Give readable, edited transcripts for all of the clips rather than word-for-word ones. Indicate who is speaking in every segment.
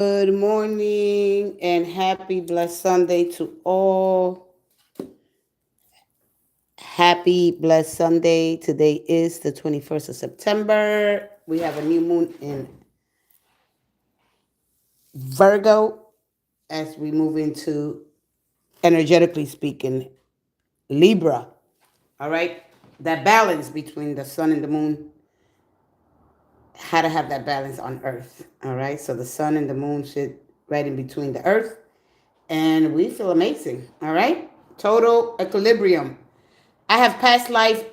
Speaker 1: Good morning and happy blessed Sunday to all. Happy blessed Sunday. Today is the 21st of September. We have a new moon in Virgo as we move into, energetically speaking, Libra. All right? That balance between the sun and the moon, how to have that balance on Earth. All right? So the sun and the moon sit right in between the Earth, and we feel amazing. All right? Total equilibrium. I have past life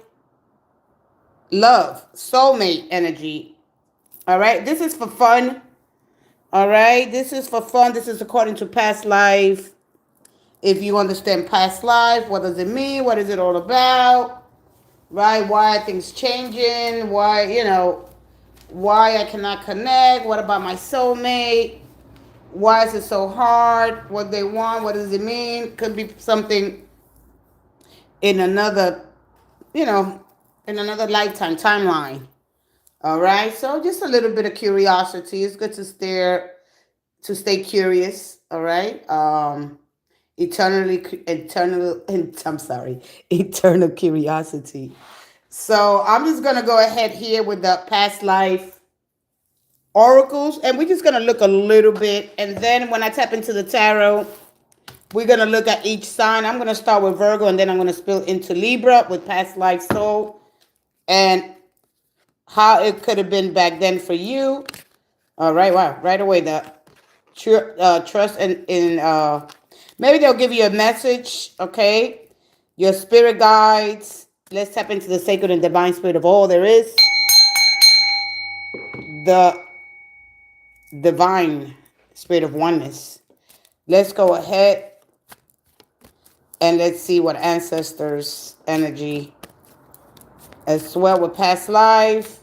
Speaker 1: love, soulmate energy. All right. This is for fun. All right. This is for fun. This is according to past life. If you understand past life, what does it mean? What is it all about? Right? Why are things changing? Why I cannot connect? What about my soulmate? Why is it so hard? What they want? What does it mean? Could be something in another, you know, in another lifetime timeline. All right. So just a little bit of curiosity. It's good to stay curious. All right. I'm sorry, eternal curiosity. So I'm just gonna go ahead here with the past life oracles, and we're just gonna look a little bit, and then when I tap into the tarot, we're gonna look at each sign. I'm gonna start with Virgo, and then I'm gonna spill into Libra with past life soul, and how it could have been back then for you. All right, wow, right away the trust in maybe they'll give you a message. Okay, your spirit guides. Let's tap into the sacred and divine spirit of all there is. The divine spirit of oneness. Let's go ahead and let's see what ancestors energy as well with past life.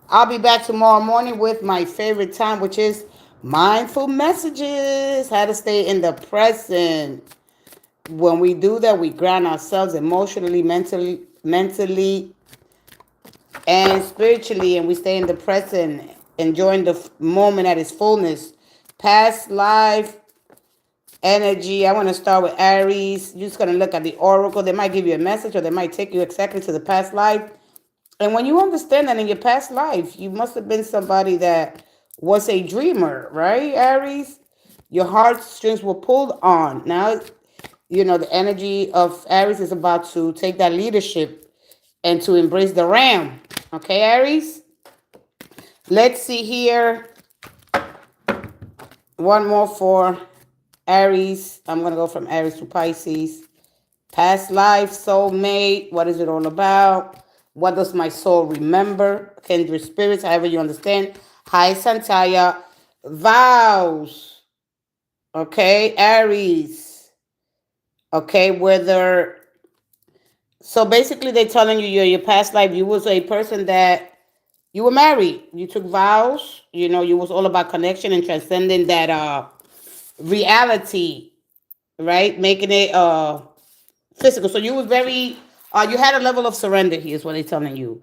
Speaker 1: I'll be back tomorrow morning with my favorite time, which is mindful messages. How to stay in the present. When we do that, we ground ourselves emotionally, mentally, and spiritually, and we stay in the present, enjoying the moment at its fullness. Past life energy. I want to start with Aries. You're just going to look at the oracle. They might give you a message, or they might take you exactly to the past life. And when you understand that in your past life, you must have been somebody that was a dreamer, right, Aries? Your heartstrings were pulled on. Now, the energy of Aries is about to take that leadership and to embrace the ram. Okay, Aries? Let's see here. One more for Aries. I'm going to go from Aries to Pisces. Past life, soulmate. What is it all about? What does my soul remember? Kindred spirits, however you understand. Hi, Santaya. Vows. Okay, Aries. Okay, whether... So basically they're telling you your past life, you was a person that you were married. You took vows. You was all about connection and transcending that reality, right? Making it physical. So you was very, you had a level of surrender here is what they're telling you.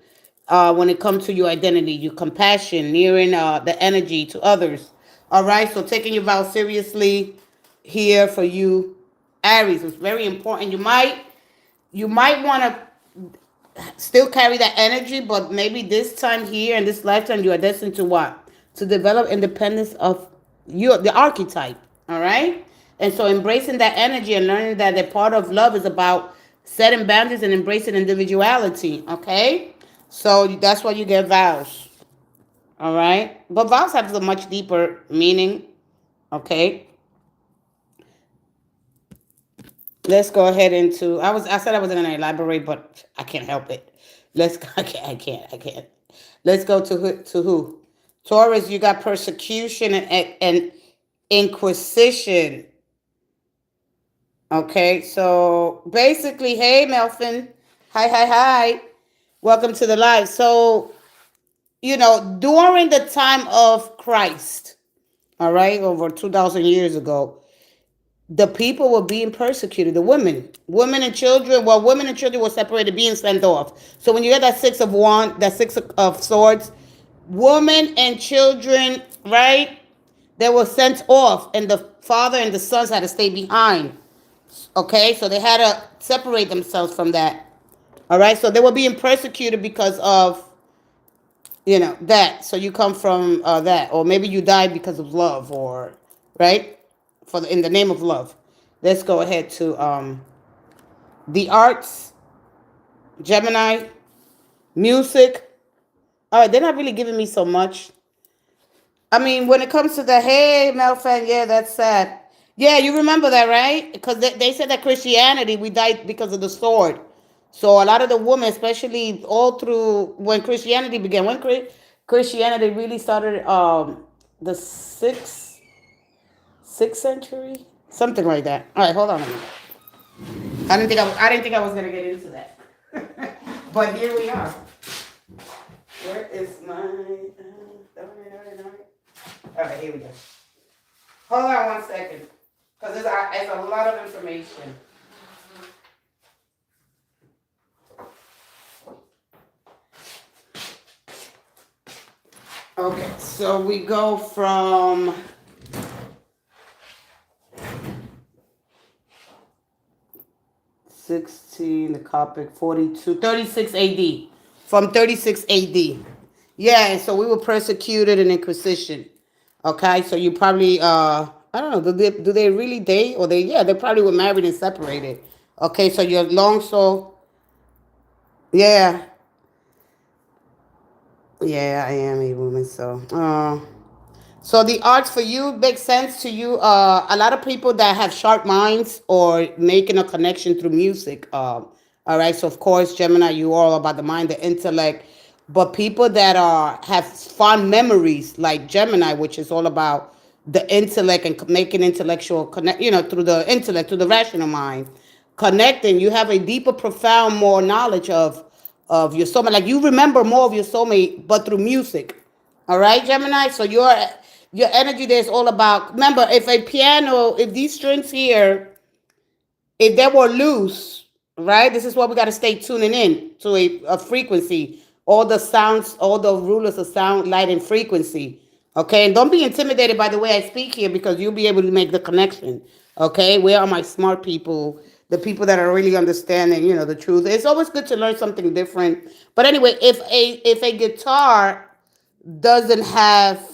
Speaker 1: When it comes to your identity, your compassion, nearing the energy to others. All right, so taking your vows seriously here for you, Aries, is very important. You might want to still carry that energy, but maybe this time here in this lifetime, you are destined to what? To develop independence of you, the archetype. All right. And so embracing that energy and learning that the part of love is about setting boundaries and embracing individuality. Okay. So that's why you get vows. All right. But vows have a much deeper meaning. Okay. Let's go ahead into. I said I wasn't going to elaborate, but I can't help it. Let's. I can't. Let's go to who? Taurus. You got persecution and inquisition. Okay, so basically, hey Melvin, hi. Welcome to the live. So during the time of Christ, all right, over 2,000 years ago, the people were being persecuted. The women and children. Well, women and children were separated, being sent off. So when you get that that six of swords, women and children, right? they were sent off, and the father and the sons had to stay behind. Okay, so they had to separate themselves from that. All right, so they were being persecuted because of that. So you come from that, or maybe you died because of love, or right in the name of love. Let's go ahead to the arts, Gemini, music. All right, they're not really giving me so much. I mean, when it comes to the hey, Melfan, yeah, that's sad. Yeah, you remember that, right? Because they said that Christianity, we died because of the sword. So a lot of the women, especially all through when Christianity began, when Christianity really started, the sixth century, something like that. All right, hold on a minute. I didn't think I was gonna get into that, but here we are. Where is my? All right, here we go. Hold on one second, because it's a lot of information. Okay, so we go from 16, the Coptic, 42, 36 AD. From 36 AD. Yeah, and so we were persecuted in Inquisition. Okay, so you probably, I don't know, do they really date? Or they probably were married and separated. Okay, so you're long, so, yeah. Yeah, I am a woman, so. So the arts for you makes sense to you. A lot of people that have sharp minds or making a connection through music. All right. So of course, Gemini, you all about the mind, the intellect, but people that have fond memories like Gemini, which is all about the intellect and making intellectual connect. Through the intellect, through the rational mind, connecting. You have a deeper, profound, more knowledge of your soulmate. Like you remember more of your soulmate, but through music. All right, Gemini. So your energy there is all about. Remember, if these strings here, if they were loose, right? This is what we got to stay tuning in to a frequency. All the sounds, all the rulers of sound, light, and frequency. Okay, and don't be intimidated by the way I speak here because you'll be able to make the connection. Okay, where are my smart people? The people that are really understanding, the truth. It's always good to learn something different. But anyway, if a guitar doesn't have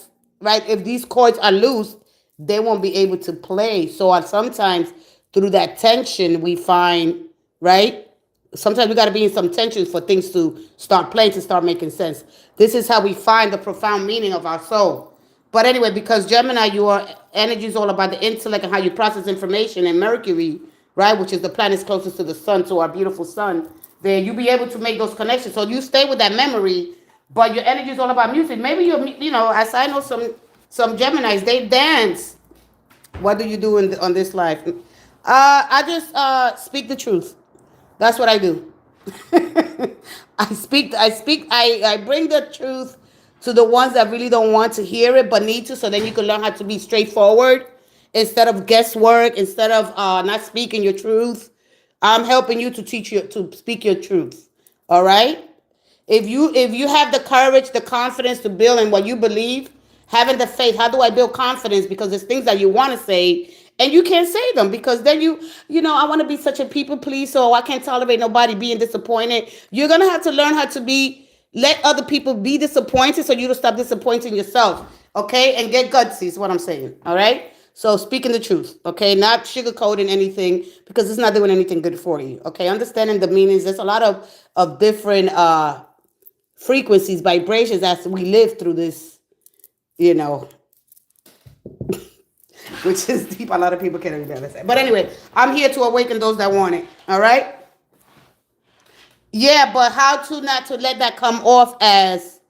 Speaker 1: right, if these chords are loose, they won't be able to play. So sometimes through that tension we find, right, sometimes we got to be in some tension for things to start playing, to start making sense. This is how we find the profound meaning of our soul. But anyway, because Gemini, your energy is all about the intellect and how you process information, and Mercury, right, which is the planet closest to the sun, to our beautiful sun, then you'll be able to make those connections. So you stay with that memory, but your energy is all about music. Maybe as I know some Geminis, they dance. What do you do on this life? I just speak the truth. That's what I do. I bring the truth to the ones that really don't want to hear it but need to, so then you can learn how to be straightforward instead of guesswork, instead of not speaking your truth. I'm helping you to teach you to speak your truth. All right? If you have the courage, the confidence to build in what you believe, having the faith. How do I build confidence? Because there's things that you want to say and you can't say them because then I want to be such a people pleaser, or I can't tolerate nobody being disappointed. You're gonna have to learn how to let other people be disappointed so you don't stop disappointing yourself. Okay, and get gutsy is what I'm saying. All right. So speaking the truth, okay, not sugarcoating anything because it's not doing anything good for you. Okay, understanding the meanings. There's a lot of different frequencies, vibrations as we live through this, which is deep. A lot of people can't even understand. But anyway, I'm here to awaken those that want it. All right. Yeah, but how to not to let that come off as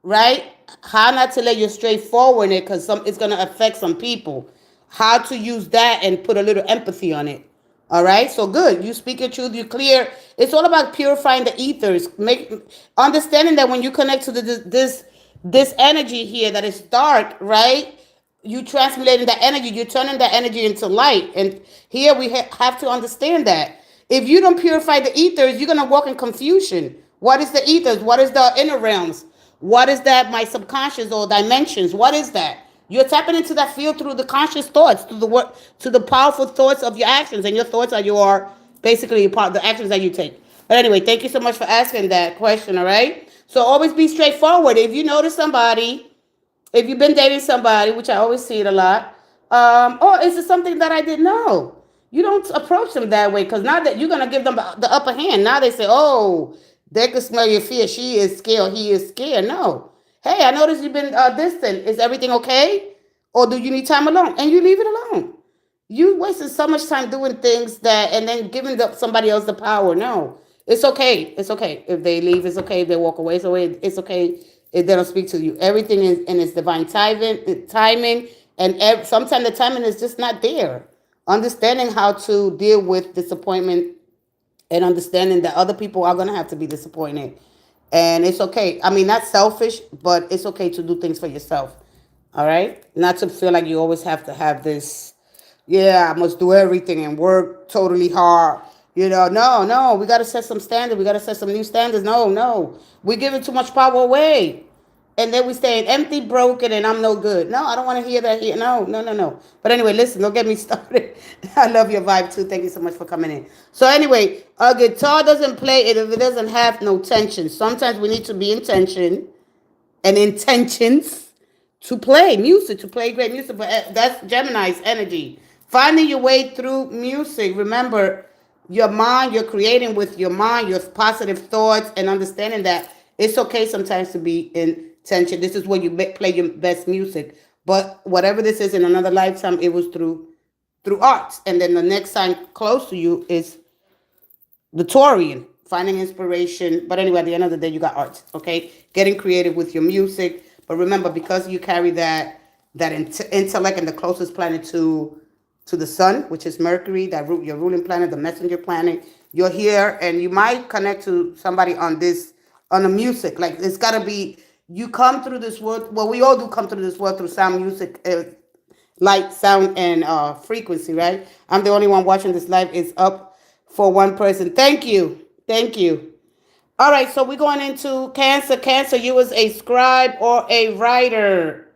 Speaker 1: right? How not to let your straightforward in it because it's gonna affect some people. How to use that and put a little empathy on it. All right, so good. You speak your truth. You clear. It's all about purifying the ethers. Understanding that when you connect to this energy here that is dark, right? You transmutating that energy. You're turning that energy into light. And here we have to understand that if you don't purify the ethers, you're gonna walk in confusion. What is the ethers? What is the inner realms? What is that? My subconscious or dimensions? What is that? You're tapping into that field through the conscious thoughts, through the work, to the powerful thoughts of your actions, and your thoughts are your basically part the actions that you take. But anyway, thank you so much for asking that question. All right. So always be straightforward. If you notice somebody, if you've been dating somebody, which I always see it a lot, or is it something that I didn't know? You don't approach them that way because now that you're gonna give them the upper hand. Now they say, "Oh, they can smell your fear. She is scared. He is scared." No. Hey, I noticed you've been distant. Is everything okay, or do you need time alone? And you leave it alone. You wasted so much time doing things that, and then giving somebody else the power. No, it's okay. It's okay if they leave. It's okay if they walk away. It's okay if they don't speak to you. Everything is in its divine timing, and sometimes the timing is just not there. Understanding how to deal with disappointment and understanding that other people are gonna have to be disappointed, and it's okay. I mean, not selfish, but it's okay to do things for yourself. All right, not to feel like you always have to have this. Yeah, I must do everything and work totally hard. No, no, we got to set some standards. We got to set some new standards. No, no, we're giving too much power away, and then we staying empty, broken, and I'm no good. No, I don't want to hear that here. No, no, no, no. But anyway, listen, don't get me started. I love your vibe too. Thank you so much for coming in. So anyway, a guitar doesn't play it if it doesn't have no tension. Sometimes we need to be in tension and intentions to play music, to play great music. But that's Gemini's energy. Finding your way through music. Remember, your mind, you're creating with your mind, your positive thoughts, and understanding that it's okay sometimes to be in tension. This is where you play your best music. But whatever this is in another lifetime, it was through arts. And then the next sign close to you is the Taurian, finding inspiration. But anyway, at the end of the day, you got art, okay? Getting creative with your music. But remember, because you carry that intellect and the closest planet to the sun, which is Mercury, your ruling planet, the messenger planet, you're here, and you might connect to somebody on the music. Like it's gotta be you come through this world. Well, we all do come through this world through sound, music, light, sound, and frequency, right? I'm the only one watching this live. It's up for one person. Thank you. Thank you. All right, so we're going into Cancer. Cancer, you was a scribe or a writer,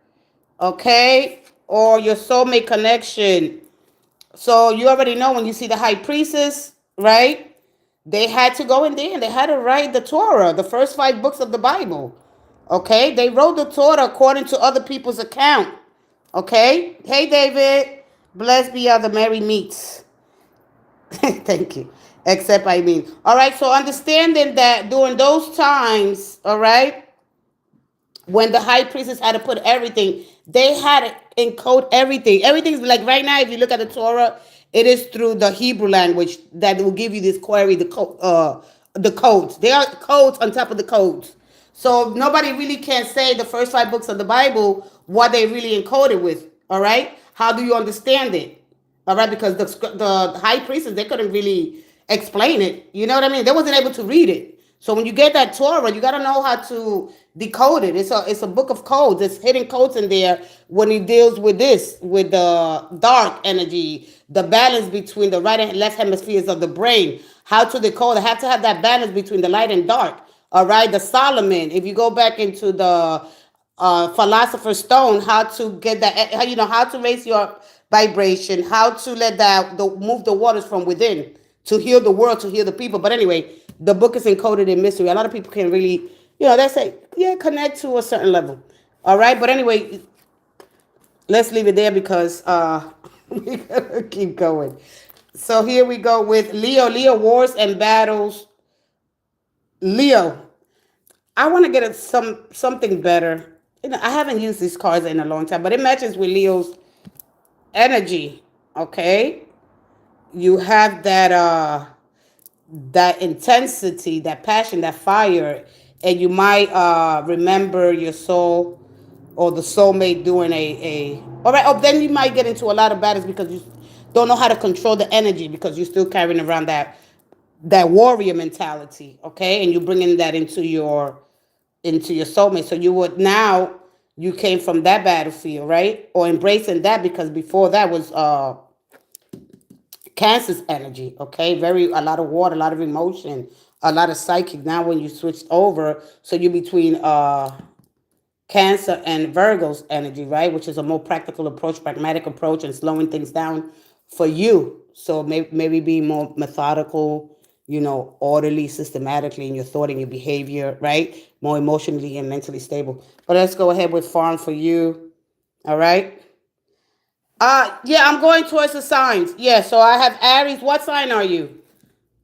Speaker 1: okay? Or your soulmate connection. So you already know when you see the high priestess, right? They had to go in there and they had to write the Torah, the first 5 books of the Bible. Okay? They wrote the Torah according to other people's account. Okay? Hey, David. Blessed be all the merry meats. Thank you. Except I mean. All right. So understanding that during those times, all right, when the high priestess had to put everything, they had to encode everything. Everything's like right now, if you look at the Torah, it is through the Hebrew language that will give you this query, the codes. There are codes on top of the codes. So nobody really can say the first 5 books of the Bible, what they really encoded with. All right. How do you understand it? All right. Because the high priestess, they couldn't really explain it. You know what I mean? They wasn't able to read it. So when you get that Torah, you got to know how to decode it. It's a book of codes. There's hidden codes in there when he deals with this, with the dark energy, the balance between the right and left hemispheres of the brain, how to decode. I have to have that balance between the light and dark. All right, the Solomon. If you go back into the philosopher's stone, how to get that, how to raise your vibration, how to let move the waters from within to heal the world, to heal the people. But anyway, the book is encoded in mystery. A lot of people can really, they say, yeah, connect to a certain level. All right. But anyway, let's leave it there because we're going to keep going. So here we go with Leo. Leo, wars and battles. Leo, I want to get something better. I haven't used these cards in a long time, but it matches with Leo's energy. Okay. You have that intensity, that passion, that fire, and you might remember your soul or the soulmate doing all right. Oh, then you might get into a lot of battles because you don't know how to control the energy because you're still carrying around that warrior mentality, okay, and you're bringing that into your soulmate. So you came from that battlefield, right, or embracing that because before that was Cancer's energy, okay? A lot of water, a lot of emotion, a lot of psychic. Now when you switched over, so you're between Cancer and Virgo's energy, right? Which is a more practical approach, pragmatic approach, and slowing things down for you. So maybe be more methodical, orderly, systematically in your thought and your behavior, right? More emotionally and mentally stable. But let's go ahead with farm for you. All right. Yeah, I'm going towards the signs. Yeah, so I have Aries. What sign are you?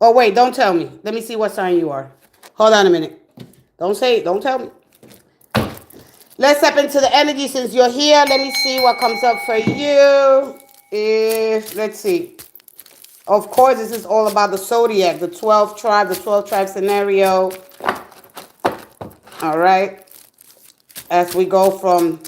Speaker 1: Oh wait, don't tell me. Let me see what sign you are. Hold on a minute. Don't tell me. Let's step into the energy since you're here. Let me see what comes up for you. Let's see. Of course, this is all about the zodiac, the 12 tribe, the 12 tribe scenario. All right. As we go from,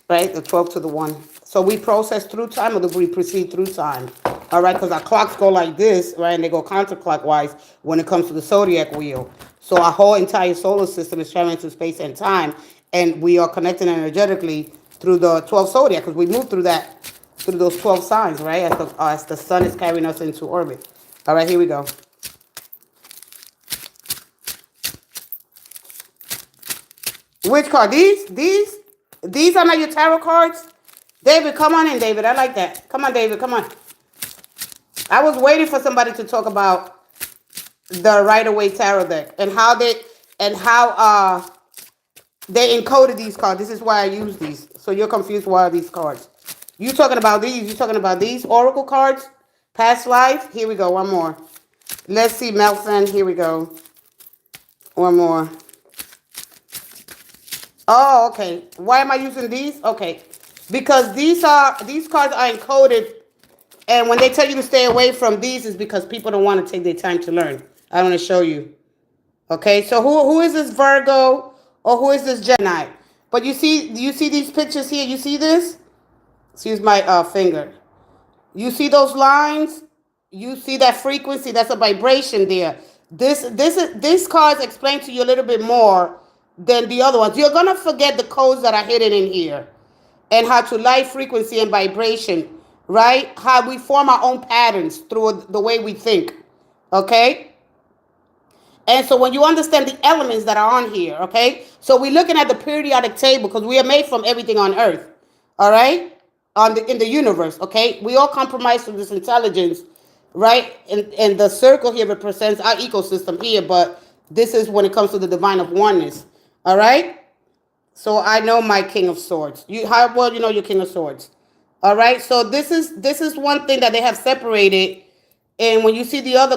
Speaker 1: right, the 12 to the 1. So we process through time, or do we proceed through time? All right, because our clocks go like this, right, and they go counterclockwise when it comes to the zodiac wheel. So our whole entire solar system is traveling through space and time, and we are connecting energetically through the 12 zodiac, because we move through those 12 signs, right, as the sun is carrying us into orbit. All right, here we go. Which card? These are not your tarot cards? David, come on in, David. I like that. Come on, David. Come on. I was waiting for somebody to talk about the Rider-Waite tarot deck and how they encoded these cards. This is why I use these. So you're confused. Why are these cards? You talking about these? You talking about these oracle cards? Past life. Here we go. One more. Let's see, Melson. Here we go. One more. Oh, okay. Why am I using these? Okay. Because these cards are encoded, and when they tell you to stay away from these, is because people don't want to take their time to learn. I want to show you. Okay, so who is this Virgo, or who is this Gemini? But you see these pictures here? You see this? Excuse my finger. You see those lines? You see that frequency? That's a vibration there. This cards explain to you a little bit more than the other ones. You're gonna forget the codes that are hidden in here, and how to light frequency and vibration, right? How we form our own patterns through the way we think, okay? And so when you understand the elements that are on here, okay? So we're looking at the periodic table because we are made from everything on Earth, all right? In the universe, okay? We all compromise through this intelligence, right? And the circle here represents our ecosystem here, but this is when it comes to the divine of oneness, all right? So I know my King of Swords. How well you know your King of Swords? All right. So this is one thing that they have separated. And when you see the other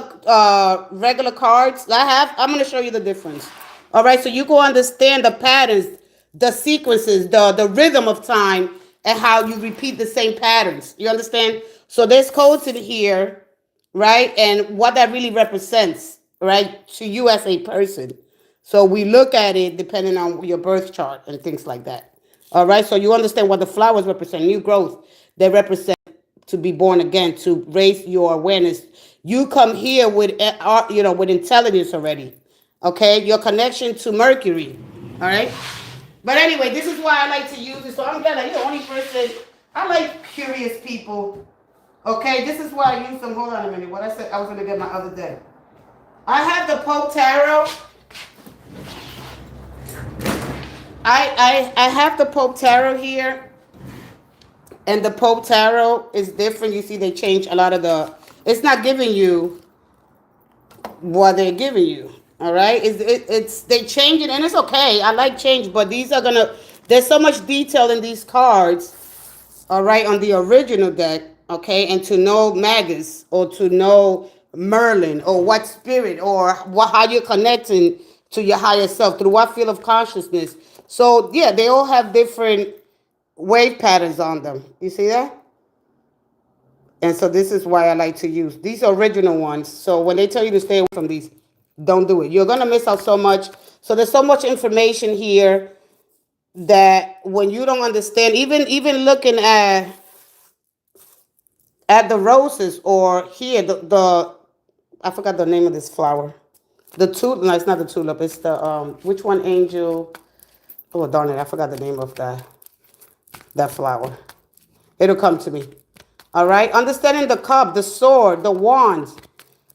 Speaker 1: regular cards I'm going to show you the difference. All right. So you go understand the patterns, the sequences, the rhythm of time, and how you repeat the same patterns. You understand? So there's codes in here, right? And what that really represents, right, to you as a person. So we look at it depending on your birth chart and things like that. All right. So you understand what the flowers represent, new growth. They represent to be born again, to raise your awareness. You come here with, with intelligence already. Okay. Your connection to Mercury. All right. But anyway, this is why I like to use it. So I'm glad that you're the only person. I like curious people. Okay. This is why I use them. Hold on a minute. What I said I was going to get my other deck. I have the Pope Tarot. I have the Pope Tarot here, and the Pope Tarot is different. You see, they change a lot of it's not giving you what they're giving you. All right, they change it, and it's okay. I like change, but there's so much detail in these cards. All right, on the original deck, okay, and to know Magus or to know Merlin or what spirit or how you're connecting to your higher self through what field of consciousness. So yeah, they all have different wave patterns on them. You see that? And so this is why I like to use these original ones. So when they tell you to stay away from these, don't do it. You're going to miss out so much. So there's so much information here that when you don't understand, even looking at the roses, or here, the I forgot the name of this flower. The tulip, no, it's not the tulip. It's the, which one, angel? Oh, darn it, I forgot the name of that flower. It'll come to me. All right? Understanding the cup, the sword, the wands,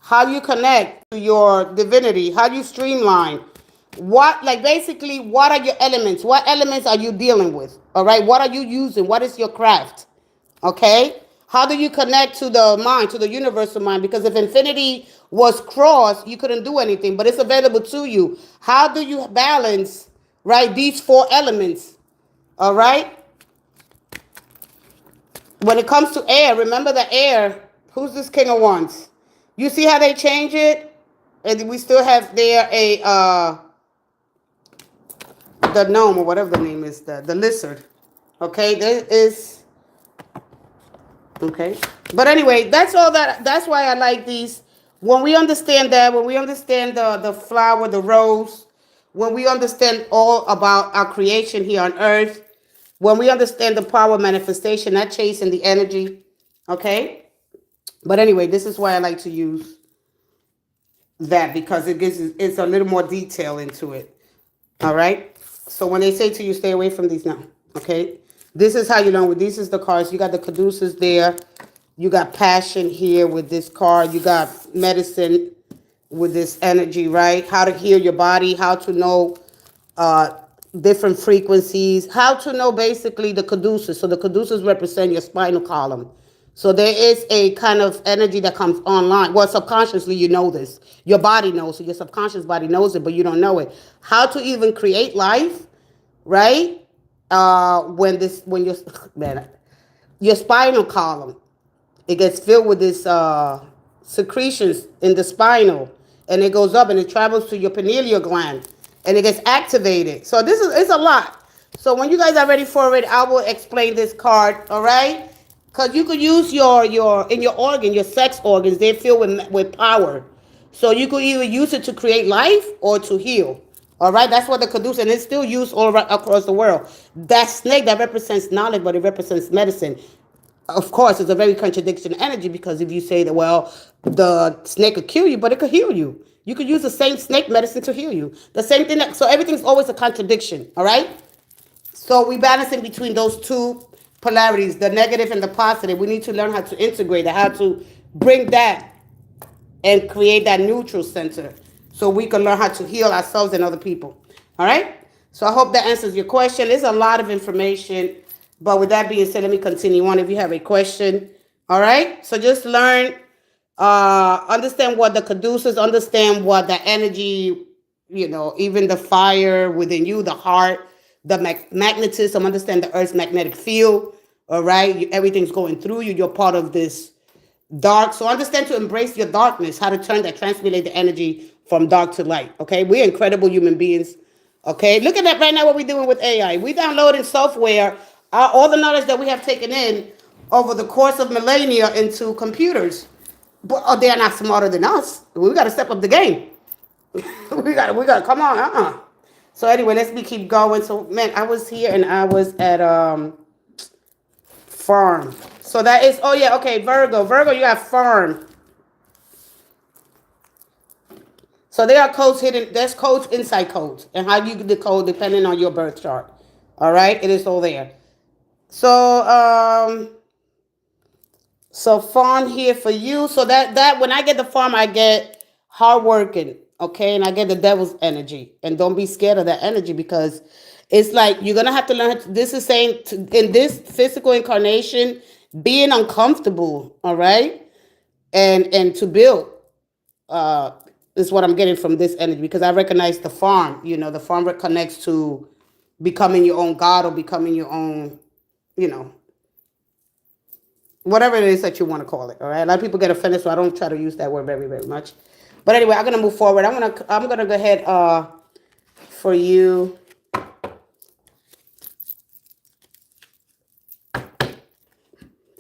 Speaker 1: how you connect to your divinity, how you streamline, What, like basically, what are your elements? What elements are you dealing with? All right. What are you using? What is your craft? Okay. How do you connect to the mind, to the universal mind? Because if infinity was crossed, you couldn't do anything, but it's available to you. How do you balance, right, these four elements? All right. When it comes to air, remember the air. Who's this King of Wands? You see how they change it? And we still have there a the gnome or whatever the name is, the lizard. Okay, there is okay. But anyway, that's why I like these. When we understand that, when we understand the flower, the rose, when we understand all about our creation here on earth, when we understand the power of manifestation, not chasing the energy, okay? But anyway, this is why I like to use that, because it gives it's a little more detail into it. All right. So when they say to you, stay away from these now. Okay. This is how you learn with these is the cards. You got the caduceus there. You got passion here with this card. You got medicine with this energy, right? How to heal your body, how to know uh different frequencies, how to know basically the caduceus. So the caduceus represent your spinal column. So there is a kind of energy that comes online. Well, subconsciously you know this. Your body knows, so your subconscious body knows it, but you don't know it. How to even create life, right? When your man, your spinal column, it gets filled with this secretions in the spinal, and it goes up and it travels to your pineal gland, and it gets activated. So this is it's a lot. So when you guys are ready for it, I will explain this card. All right, because you could use your in your organ, your sex organs. They fill with power. So you could either use it to create life or to heal. All right, that's what the caduceus, and it's still used all right across the world. That snake that represents knowledge, but it represents medicine. Of course, it's a very contradiction energy, because if you say that, well, the snake could kill you, but it could heal you. You could use the same snake medicine to heal you. The same thing. So everything's always a contradiction. All right. So we balancing between those two polarities, the negative and the positive. We need to learn how to integrate it, how to bring that and create that neutral center, so we can learn how to heal ourselves and other people. All right. So I hope that answers your question. There's a lot of information, but with that being said, let me continue on. If you have a question, all right. So just learn, understand what the caduceus, understand what the energy, even the fire within you, the heart, the magnetism, understand the earth's magnetic field. All right. Everything's going through you. You're part of this dark. So understand to embrace your darkness, how to turn that, transmute the energy from dark to light. Okay. We're incredible human beings. Okay. Look at that right now, what we're doing with AI. We downloading software, all the knowledge that we have taken in over the course of millennia into computers. But they're not smarter than us. We got to step up the game. we got to come on. So anyway, keep going. So man, I was here and I was at farm. So that is, oh yeah, okay, Virgo, you got farm. So there are codes hidden, there's codes inside codes, and how you decode depending on your birth chart. All right, it is all there. So so farm here for you. So that when I get the farm, I get hardworking, okay, and I get the devil's energy. And don't be scared of that energy, because it's like you're gonna have to learn. This is saying in this physical incarnation, being uncomfortable, all right, and to build is what I'm getting from this energy, because I recognize the farm. The farm connects to becoming your own god, or becoming your own, whatever it is that you want to call it. All right, a lot of people get offended, so I don't try to use that word very, very much. But anyway, I'm gonna move forward. I'm gonna go ahead for you.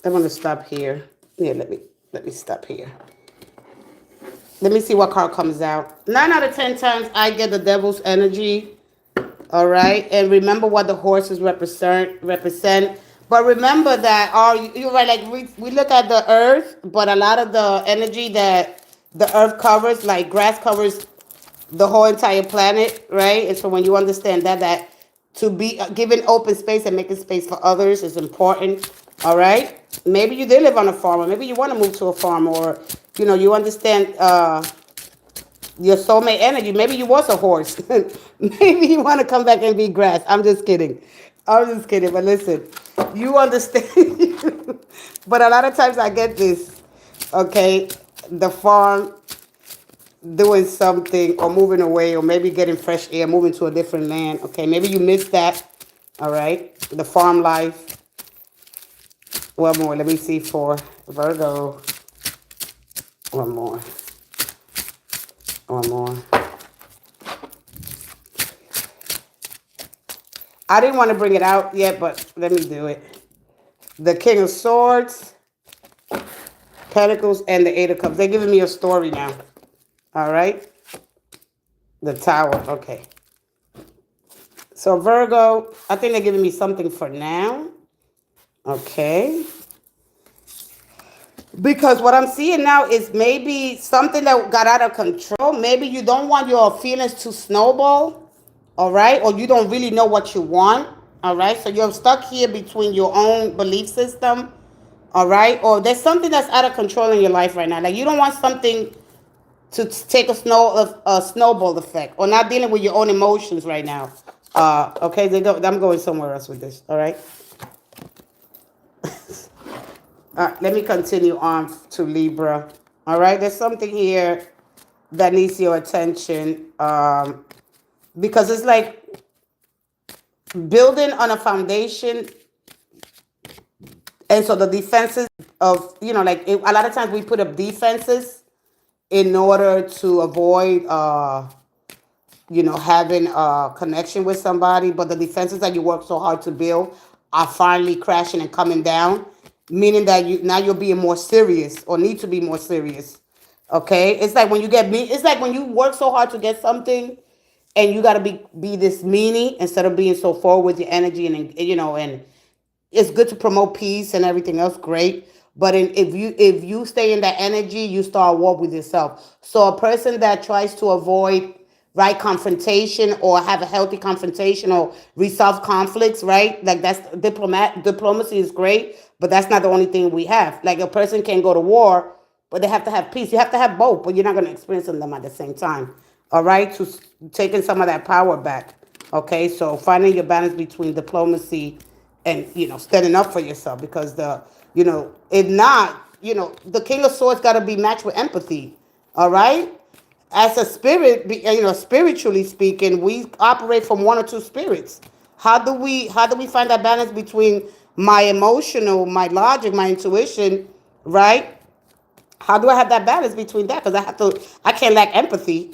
Speaker 1: I'm gonna stop here. Yeah, let me stop here. Let me see what card comes out. 9 out of 10 times I get the devil's energy. All right, and remember what the horses represent. But remember that you're right. Like we look at the earth, but a lot of the energy that the earth covers, like grass covers the whole entire planet, right? And so when you understand that to be giving open space and making space for others is important. All right. Maybe you did live on a farm, or maybe you want to move to a farm, or you understand Your soulmate energy. Maybe you was a horse. Maybe you want to come back and be grass. I'm just kidding. I'm just kidding. But listen, you understand. But a lot of times I get this. Okay, the farm doing something or moving away or maybe getting fresh air, moving to a different land. Okay, maybe you missed that. All right, the farm life. One more. Let me see for Virgo. One more. One more. I didn't want to bring it out yet, but let me do it. The King of Swords, Pentacles, and the Eight of Cups. They're giving me a story now. All right. The Tower. Okay. So Virgo, I think they're giving me something for now. Okay. Because what I'm seeing now is maybe something that got out of control. Maybe you don't want your feelings to snowball. All right. Or you don't really know what you want. All right. So you're stuck here between your own belief system. All right. Or there's something that's out of control in your life right now. Like you don't want something to take a snowball effect, or not dealing with your own emotions right now. Okay, I'm going somewhere else with this. All right. Let me continue on to Libra. All right, there's something here that needs your attention, because it's like building on a foundation, and so the defenses of like a lot of times we put up defenses in order to avoid having a connection with somebody, but the defenses that you work so hard to build are finally crashing and coming down, meaning that you're being more serious or need to be more serious. Okay, it's like when you get me. It's like when you work so hard to get something, and you got to be this meanie instead of being so forward with your energy, and it's good to promote peace and everything else, great. But if you stay in that energy, you start a war with yourself. So a person that tries to avoid right confrontation or have a healthy confrontation or resolve conflicts, right? Like that's diplomacy is great, but that's not the only thing we have. Like a person can go to war, but they have to have peace. You have to have both, but you're not going to experience them at the same time. All right, to taking some of that power back. Okay, so finding your balance between diplomacy and standing up for yourself, because if not, the King of Swords got to be matched with empathy. All right, as a spirit, spiritually speaking, we operate from one or two spirits. How do we find that balance between my emotional, my logic, my intuition, right? How do I have that balance between that? Because I can't lack empathy.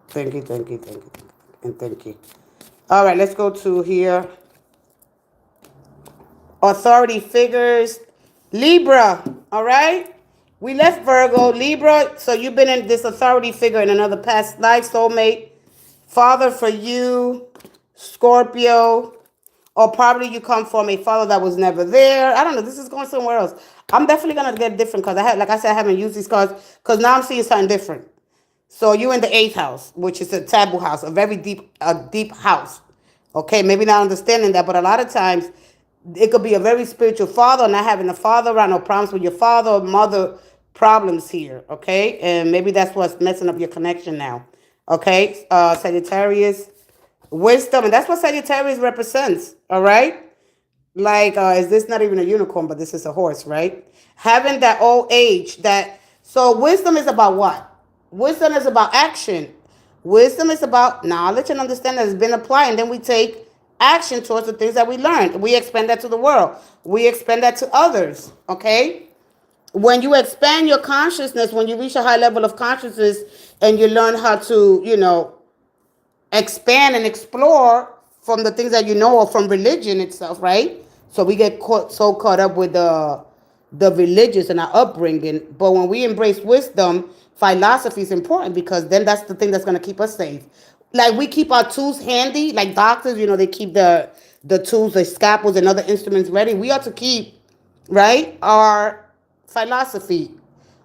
Speaker 1: Thank you, thank you, thank you, and thank you. All right, let's go to here. Authority figures. Libra, all right? We left Virgo. Libra, so you've been in this authority figure in another past life, soulmate. Father for you, Scorpio. Or probably you come from a father that was never there. I don't know. This is going somewhere else. I'm definitely going to get different because like I said, I haven't used these cards because now I'm seeing something different. So you in the eighth house, which is a taboo house, a very deep house. Okay, maybe not understanding that, but a lot of times it could be a very spiritual father, not having a father around, no problems with your father or mother problems here. Okay, and maybe that's what's messing up your connection now. Okay, Sagittarius, wisdom, and that's what Sagittarius represents. All right. Like, is this not even a unicorn, but this is a horse, right? Having that old age, so wisdom is about what? Wisdom is about action. Wisdom is about knowledge and understanding that has been applied, and then we take action towards the things that we learned. We expand that to the world. We expand that to others, okay? When you expand your consciousness, when you reach a high level of consciousness and you learn how to, expand and explore from the things that you know or from religion itself, right? So we get so caught up with the religious and our upbringing. But when we embrace wisdom, philosophy is important because then that's the thing that's going to keep us safe. Like we keep our tools handy, like doctors, they keep the tools, the scalpels and other instruments ready. We ought to keep, right, our philosophy,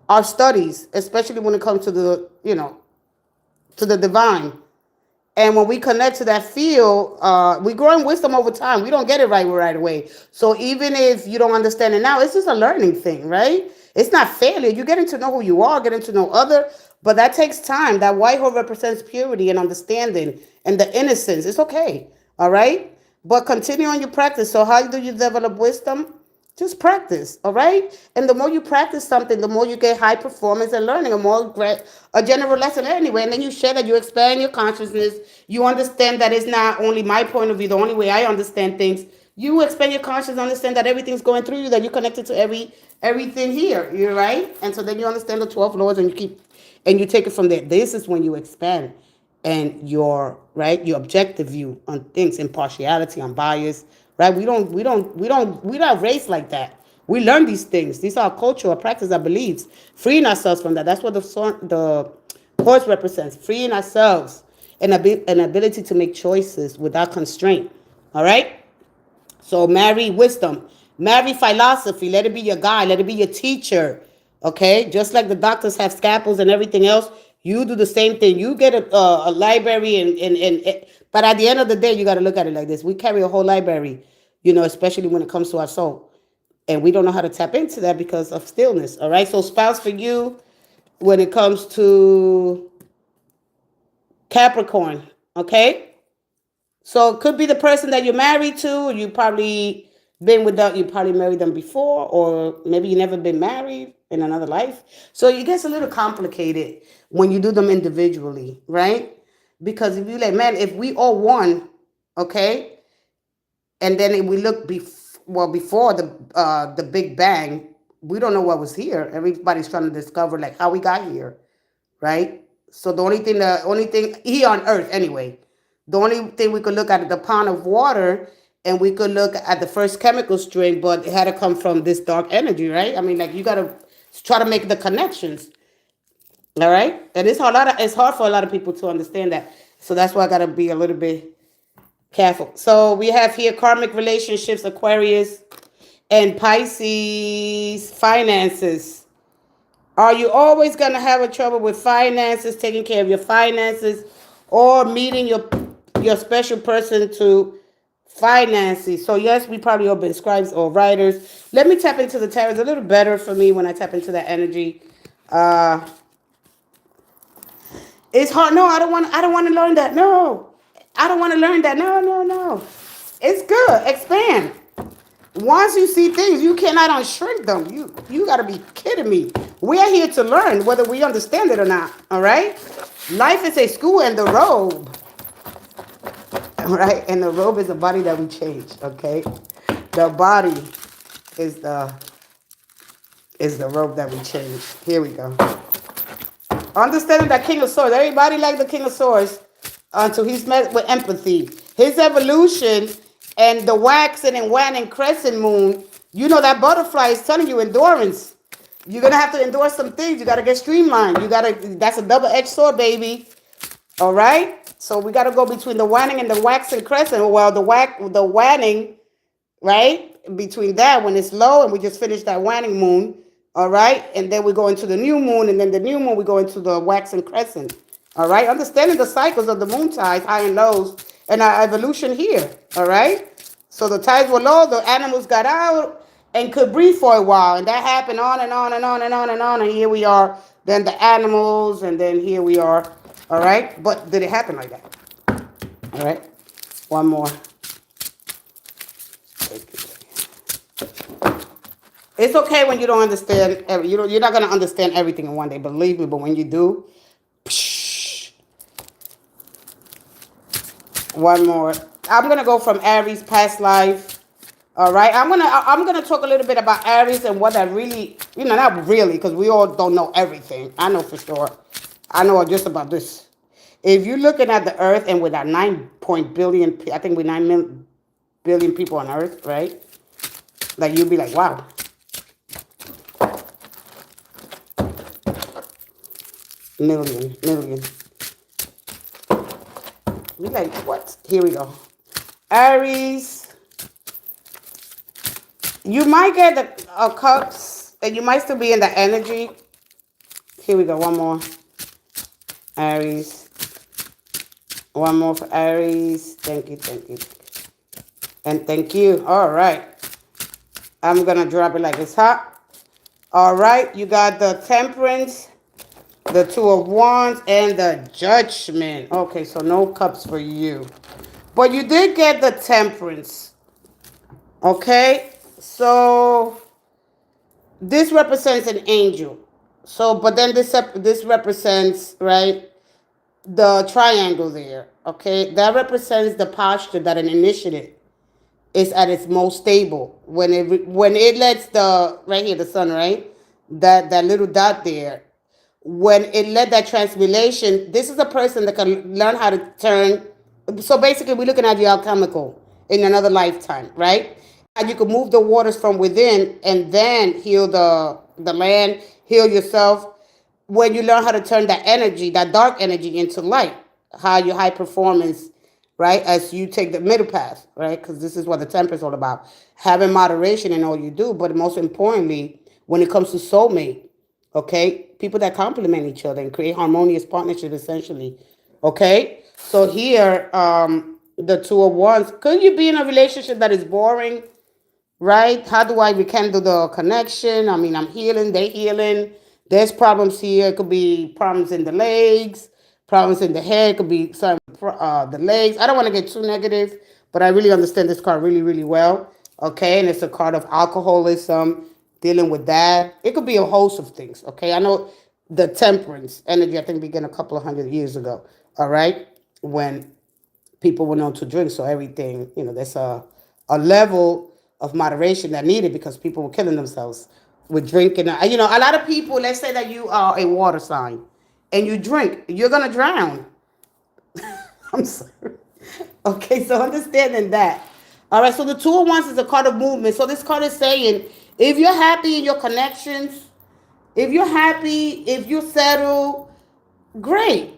Speaker 1: our studies, especially when it comes to to the divine. And when we connect to that field, we grow in wisdom over time. We don't get it right away. So even if you don't understand it now, it's just a learning thing, right? It's not failure. You're getting to know who you are, getting to know other, but that takes time. That white hole represents purity and understanding and the innocence. It's okay. All right? But continue on your practice. So how do you develop wisdom? Just practice, all right? And the more you practice something, the more you get high performance and learning, a general lesson anyway. And then you share that, you expand your consciousness. You understand that it's not only my point of view, the only way I understand things. You expand your consciousness, understand that everything's going through you, that you're connected to everything here. You're right? And so then you understand the 12 laws and you take it from there. This is when you expand and your objective view on things, impartiality, unbiased, right? We don't race like that. We learn these things. These are our culture, our practice, our beliefs. Freeing ourselves from that. That's what the horse represents. Freeing ourselves and an ability to make choices without constraint. All right. So marry wisdom, marry philosophy. Let it be your guide. Let it be your teacher. Okay, just like the doctors have scalpels and everything else, you do the same thing. You get a library but at the end of the day, you got to look at it like this. We carry a whole library, especially when it comes to our soul, and we don't know how to tap into that because of stillness. All right, so spouse for you, when it comes to Capricorn, okay. So it could be the person that you're married to, or you probably you probably married them before, or maybe you never been married in another life. So it gets a little complicated when you do them individually, right? Because if you like, man, if we all won, okay, and then if we look before the Big Bang, we don't know what was here. Everybody's trying to discover like how we got here, right? So the only thing here on Earth anyway. The only thing we could look at is the pond of water, and we could look at the first chemical strain, but it had to come from this dark energy, right? I mean, like you gotta try to make the connections, all right? And it's hard for a lot of people to understand that. So that's why I gotta be a little bit careful. So we have here karmic relationships, Aquarius, and Pisces, finances. Are you always gonna have a trouble with finances, taking care of your finances, or meeting your special person to finances? So yes, we probably all been scribes or writers. Let me tap into the tarot. It's a little better for me when I tap into that energy. It's hard. No, I don't want to learn that. No, I don't want to learn that. No. It's good. Expand. Once you see things, you cannot unshrink them. You got to be kidding me. We are here to learn, whether we understand it or not. All right. Life is a school, and the robe. All right, and the robe is the body that we change. Okay, the body is the robe that we change. Here we go. Understanding that King of Swords. Everybody like the King of Swords until he's met with empathy. His evolution and the waxing and waning crescent moon. You know that butterfly is telling you endurance. You're gonna have to endure some things. You gotta get streamlined. That's a double-edged sword, baby. All right. So we gotta go between the waning and the waxing crescent. Well, the waning, right? Between that when it's low, and we just finished that waning moon. All right, and then we go into the new moon, and then the new moon we go into the waxing crescent. All right, understanding the cycles of the moon tides, high and lows, and our evolution here. All right, so the tides were low, the animals got out and could breathe for a while, and that happened on and on and on and on and on, and here we are. Then the animals, and then here we are. All right, but did it happen like that? All right, one more. It's okay when you don't understand. You're not gonna understand everything in one day. Believe me. But when you do, one more. I'm gonna go from Aries, past life. All right. I'm gonna talk a little bit about Aries and what that really, not really, because we all don't know everything. I know for sure. I know just about this. If you're looking at the Earth, and with our 9 billion, I think we're 9 billion people on Earth, right? Like you'll be like, wow. Million. We like, what? Here we go. Aries. You might get the cups, and you might still be in the energy. Here we go. One more. Aries. One more for Aries. Thank you. And thank you. All right. I'm going to drop it like it's hot. All right, you got the Temperance, the Two of Wands, and the Judgment. Okay, so no cups for you. But you did get the Temperance. Okay, so this represents an angel. So, but then this represents, right, the triangle there. Okay, that represents the posture that an initiative is at its most stable when it lets the right here the sun, right, that little dot there, when it led that transmutation. This is a person that can learn how to turn. So basically, we're looking at the alchemical in another lifetime, right? And you can move the waters from within and then heal the land, heal yourself. When you learn how to turn that energy, that dark energy, into light, how your high performance, right? As you take the middle path, right? Because this is what the temper is all about, having moderation in all you do. But most importantly, when it comes to soulmate, okay, people that complement each other and create harmonious partnership, essentially. Okay, so here, the Two of Wands. Could you be in a relationship that is boring, right? How do I rekindle the connection? I mean, I'm healing, they healing. There's problems here. It could be problems in the legs, problems in the head. It could be some the legs. I don't want to get too negative, but I really understand this card really, really well. Okay, and it's a card of alcoholism, dealing with that. It could be a host of things. Okay, I know the temperance energy, I think, began a couple of hundred years ago. All right, when people were known to drink. So everything, there's a level of moderation that needed because people were killing themselves with drinking. A lot of people, let's say that you are a water sign and you drink, you're going to drown. I'm sorry. Okay, so understanding that. All right, so the Two of Wands is a card of movement. So this card is saying, if you're happy in your connections, if you're happy, if you settle, great.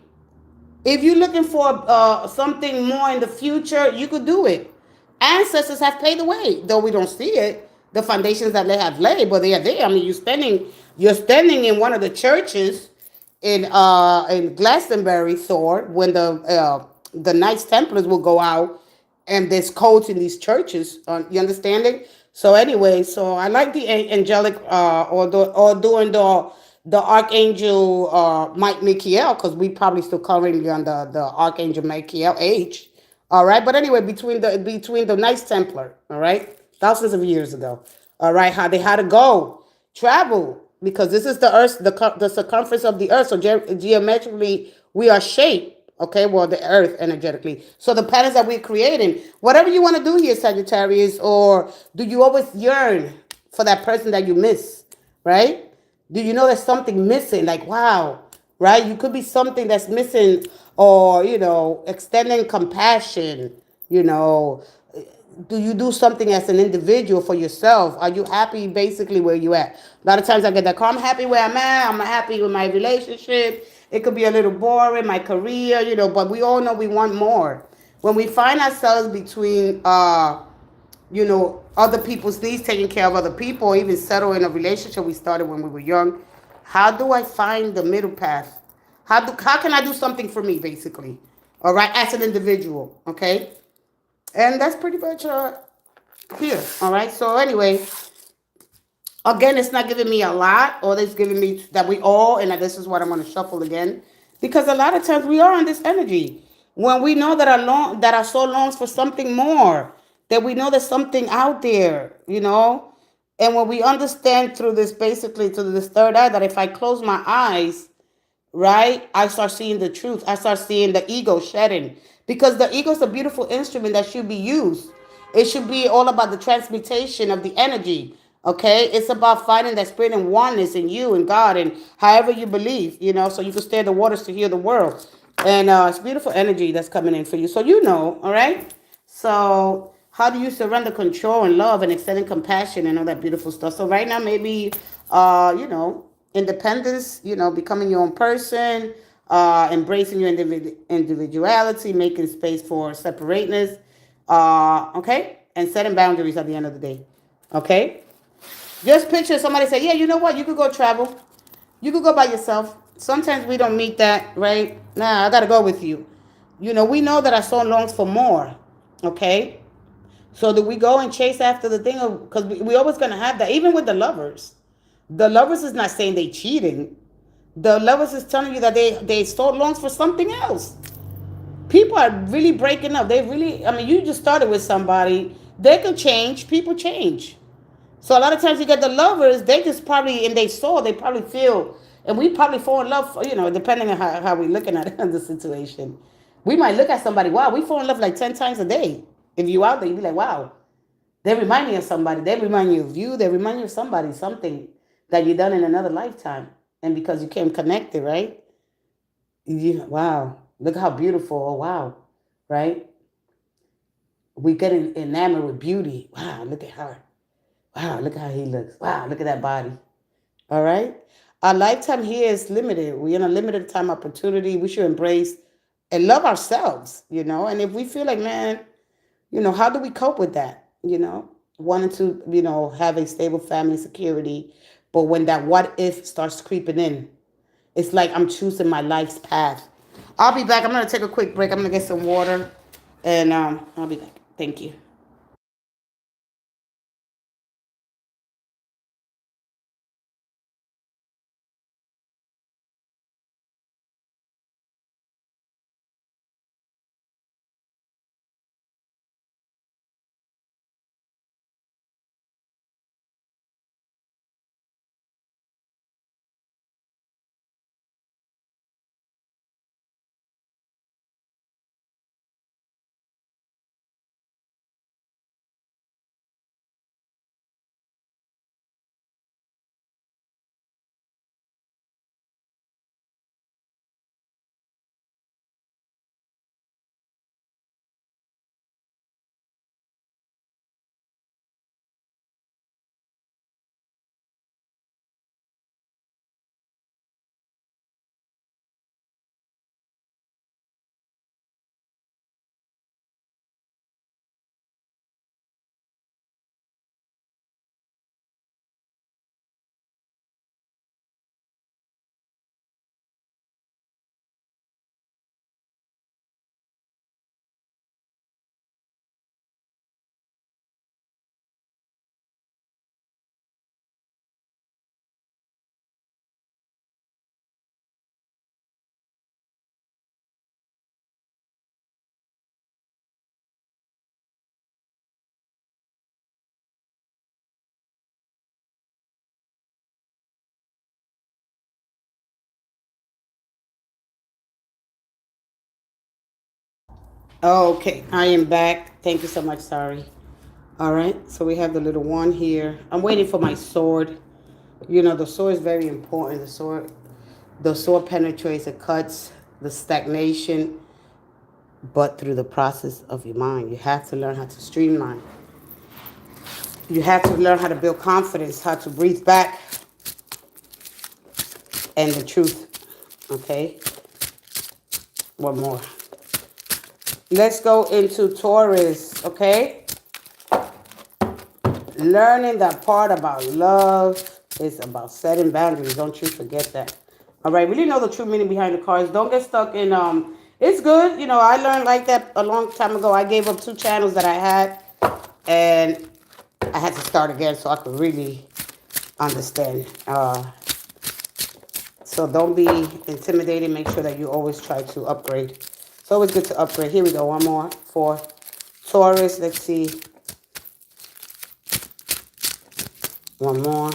Speaker 1: If you're looking for something more in the future, you could do it. Ancestors have paved the way, though we don't see it. The foundations that they have laid, but they are there. I mean, you're standing in one of the churches in Glastonbury, sword, when the Knights Templars will go out, and there's codes in these churches. You understanding? So anyway, so I like the angelic, or doing the archangel Mike Michael, because we probably still currently on the archangel Michael age. All right, but anyway, between the Knights Templar, all right, thousands of years ago, all right, how they had to go travel, because this is the earth, the circumference of the earth. So geometrically, we are shaped. Okay, well, the earth energetically. So the patterns that we're creating, whatever you want to do here, Sagittarius, or do you always yearn for that person that you miss, right? Do you know there's something missing? Like, wow, right? You could be something that's missing, or, extending compassion, you know. Do you do something as an individual for yourself? Are you happy basically where you at? A lot of times I get that call, I'm happy where I'm at. I'm happy with my relationship. It could be a little boring, my career, but we all know we want more. When we find ourselves between, other people's needs, taking care of other people, or even settle in a relationship we started when we were young, how do I find the middle path? How can I do something for me, basically? All right, as an individual, okay? And that's pretty much here. All right. So anyway, again, it's not giving me a lot, or it's giving me that we all, and that this is what I'm going to shuffle again, because a lot of times we are on this energy when we know that our soul longs for something more, that we know there's something out there, and when we understand through this, basically through this third eye, that if I close my eyes, right, I start seeing the truth. I start seeing the ego shedding, because the ego is a beautiful instrument that should be used. It should be all about the transmutation of the energy. Okay, it's about finding that spirit and oneness in you and God, and however you believe, so you can stay in the waters to heal the world. And it's beautiful energy that's coming in for you. So all right. So how do you surrender control and love and extending compassion and all that beautiful stuff? So right now, maybe independence, becoming your own person, embracing your individuality, making space for separateness, okay, and setting boundaries at the end of the day. Okay, just picture somebody say, yeah, you know what, you could go travel, you could go by yourself. Sometimes we don't meet that, right? Nah, I gotta go with you. We know that our soul longs for more. Okay, so do we go and chase after the thing? Because we always gonna have that, even with the lovers. The lovers is not saying they cheating. The lovers is telling you that they still longs for something else. People are really breaking up. They really, I mean, you just started with somebody. They can change. People change. So a lot of times you get the lovers, they just probably in their soul, they probably feel, and we probably fall in love, depending on how we're looking at the situation. We might look at somebody, wow, we fall in love like 10 times a day. If you out there, you be like, wow, they remind me of somebody. They remind you of you. They remind you of somebody, something that you done in another lifetime. And because you came connected, right? Wow, look how beautiful. Oh, wow, right? We get enamored with beauty. Wow, look at her. Wow, look at how he looks. Wow, look at that body. All right? Our lifetime here is limited. We're in a limited time opportunity. We should embrace and love ourselves, And if we feel like, man, how do we cope with that? Wanting to, have a stable family security. But when that what if starts creeping in, it's like I'm choosing my life's path. I'll be back. I'm going to take a quick break. I'm going to get some water. And I'll be back. Thank you. Okay, I am back. Thank you so much. Sorry. All right, so we have the little one here. I'm waiting for my sword. The sword is very important. The sword penetrates, it cuts the stagnation, but through the process of your mind. You have to learn how to streamline. You have to learn how to build confidence, how to breathe back, and the truth. Okay, one more. Let's go into Taurus. Okay, learning that part about love is about setting boundaries. Don't you forget that. All right, really know the true meaning behind the cards. Don't get stuck in it's good. I learned like that a long time ago. I gave up 2 channels that I had, and I had to start again so I could really understand. So don't be intimidated. Make sure that you always try to upgrade. It's always good to upgrade. Here we go. One more for Taurus. Let's see. One more.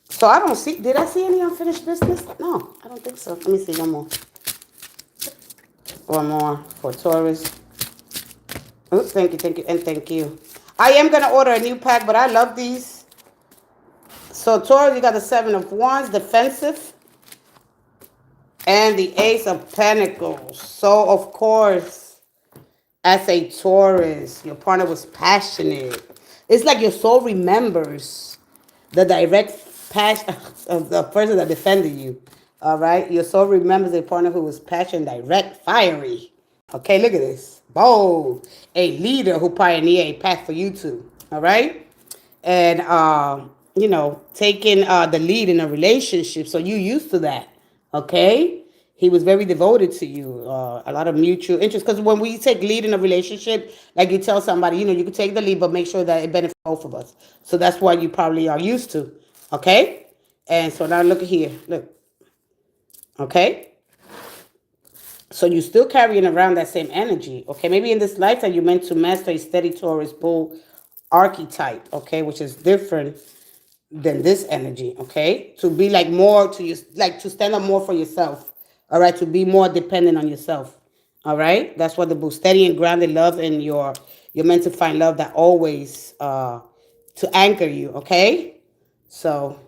Speaker 1: So I don't see, did I see any unfinished business? No, I don't think so. Let me see one more. One more for Taurus. Oops, thank you, and thank you. I am going to order a new pack, but I love these. So Taurus, you got the 7 of Wands, defensive, and the Ace of Pentacles. So, of course, as a Taurus, your partner was passionate. It's like your soul remembers the direct passion of the person that defended you. All right? Your soul remembers a partner who was passionate, direct, fiery. Okay, look at this. Bold. A leader who pioneered a path for you two. All right? And, taking the lead in a relationship. So you used to that. Okay? He was very devoted to you. A lot of mutual interest. Because when we take lead in a relationship, like you tell somebody, you can take the lead, but make sure that it benefits both of us. So that's what you probably are used to. Okay? And so now look at here. Look. Okay? So you're still carrying around that same energy. Okay? Maybe in this lifetime you're meant to master a steady Taurus bull archetype. Okay? Which is different than this energy. Okay? To be like more to you, like to stand up more for yourself. All right? To be more dependent on yourself. All right? That's what the bull, steady and grounded love, and you're meant to find love that always to anchor you. Okay? So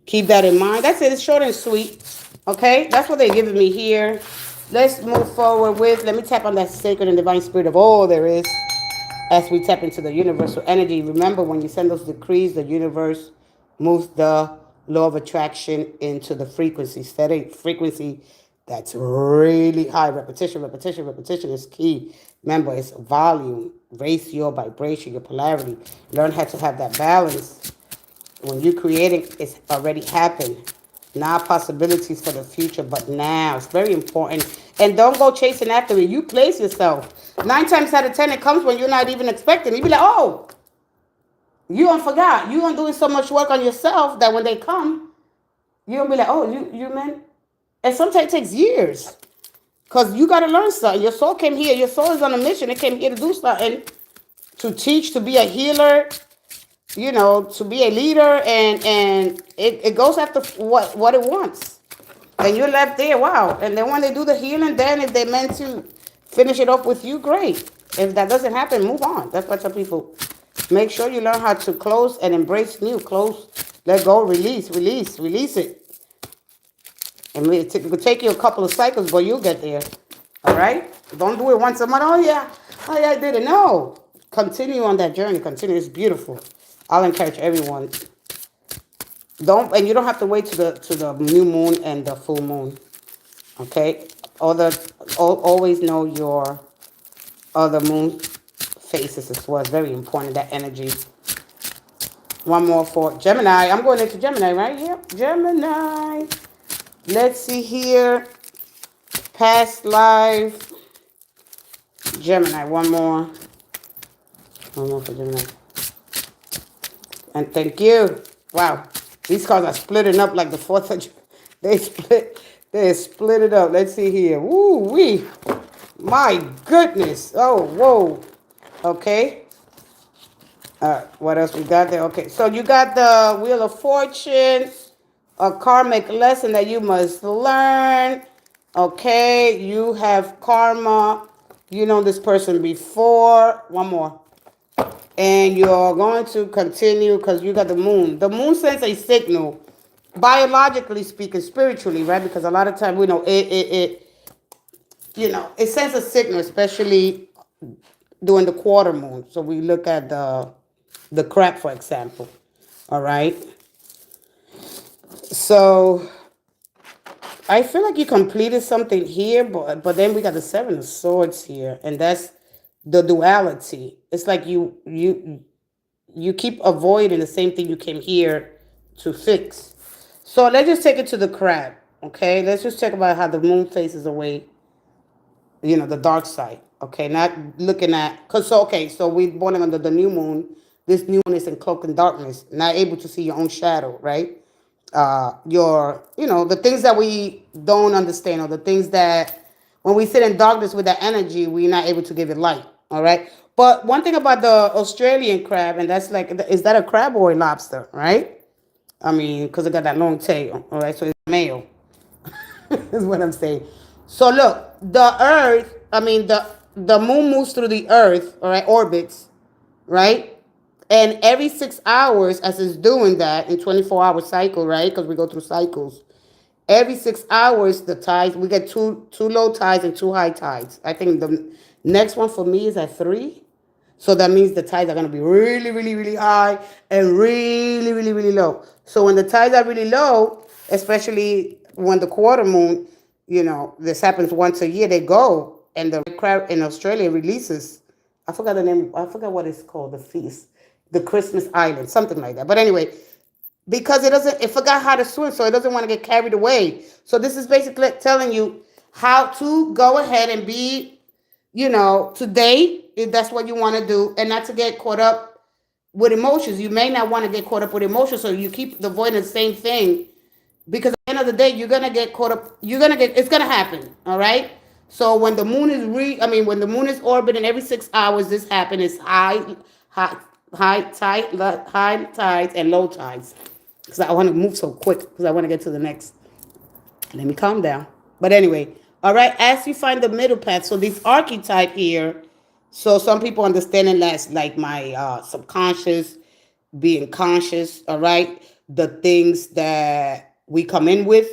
Speaker 1: keep that in mind. That's it. It's short and sweet. Okay? That's what they're giving me here. Let's move forward with, let me tap on that sacred and divine spirit of all there is as we tap into the universal energy. Remember, when you send those decrees, the universe moves the law of attraction into the frequency, steady frequency that's really high. Repetition, repetition, repetition is key. Remember, it's volume. Raise your vibration, your polarity. Learn how to have that balance. When you're creating, it's already happened. Now possibilities for the future, but now it's very important. And don't go chasing after it. You place yourself. 9 times out of 10, it comes when you're not even expecting. You be like, oh, you don't forgot. You don't doing so much work on yourself that when they come, you don't be like, oh, you man. And sometimes it takes years. Because you got to learn something. Your soul came here. Your soul is on a mission. It came here to do something, to teach, to be a healer, to be a leader, and it goes after what it wants. And you're left there, wow. And then when they do the healing, then if they're meant to finish it up with you, great. If that doesn't happen, move on. That's what I tell people. Make sure you learn how to close and embrace new. Close, let go, release, release it. And it could take you a couple of cycles, but you'll get there. All right? Don't do it once a month. Oh, yeah, I did it. No. Continue on that journey. Continue. It's beautiful. I'll encourage everyone. And you don't have to wait to the new moon and the full moon. Okay? Always know your other moon phases as well. It's very important, that energy. One more for Gemini. I'm going into Gemini, right? Yep, Gemini. Let's see here. Past life. Gemini. One more. One more for Gemini. And thank you. Wow. These cards are splitting up like the 4th of July. They split it up. Let's see here. Woo wee. My goodness. Oh, whoa. Okay. What else we got there? Okay. So you got the Wheel of Fortune, a karmic lesson that you must learn. Okay. You have karma. You know this person before. One more. And you're going to continue because you got the moon. The moon sends a signal, biologically speaking, spiritually, right? Because a lot of times we know it sends a signal, especially during the quarter moon. So we look at the crab, for example. All right. So I feel like you completed something here, but then we got the 7 of Swords here, and that's the duality. It's like you keep avoiding the same thing you came here to fix. So let's just take it to the crab, okay? Let's just talk about how the moon faces away, the dark side, okay? Not looking at, so we're born under the new moon. This new moon is in cloak and darkness, not able to see your own shadow, right? The things that we don't understand, or the things that when we sit in darkness with that energy, we're not able to give it light. All right. But one thing about the Australian crab, and that's like, is that a crab or a lobster, right? I mean, because it got that long tail. All right. So it's male, is what I'm saying. So look, the moon moves through the earth, all right, orbits, right? And every 6 hours, as it's doing that in 24-hour cycle, right? Because we go through cycles. Every 6 hours, the tides, we get two low tides and 2 high tides. I think the next one for me is at 3. So that means the tides are going to be really, really, really high and really, really, really low. So when the tides are really low, especially when the quarter moon, this happens once a year, they go, and the crab in Australia releases, I forgot the name, I forgot what it's called, the feast, the Christmas Island, something like that. But anyway, because it forgot how to swim, so it doesn't want to get carried away. So this is basically telling you how to go ahead and be, today, if that's what you want to do, and not to get caught up with emotions. You may not want to get caught up with emotions, so you keep avoiding the same thing, because at the end of the day, you're gonna get caught up. It's gonna happen. All right. So when the moon is when the moon is orbiting every 6 hours, this happens. It's high, high tides and low tides. Because I want to move so quick, because I want to get to the next. Let me calm down. But anyway, all right. As you find the middle path, so this archetype here. So some people understand it as like my subconscious, being conscious. All right, the things that we come in with.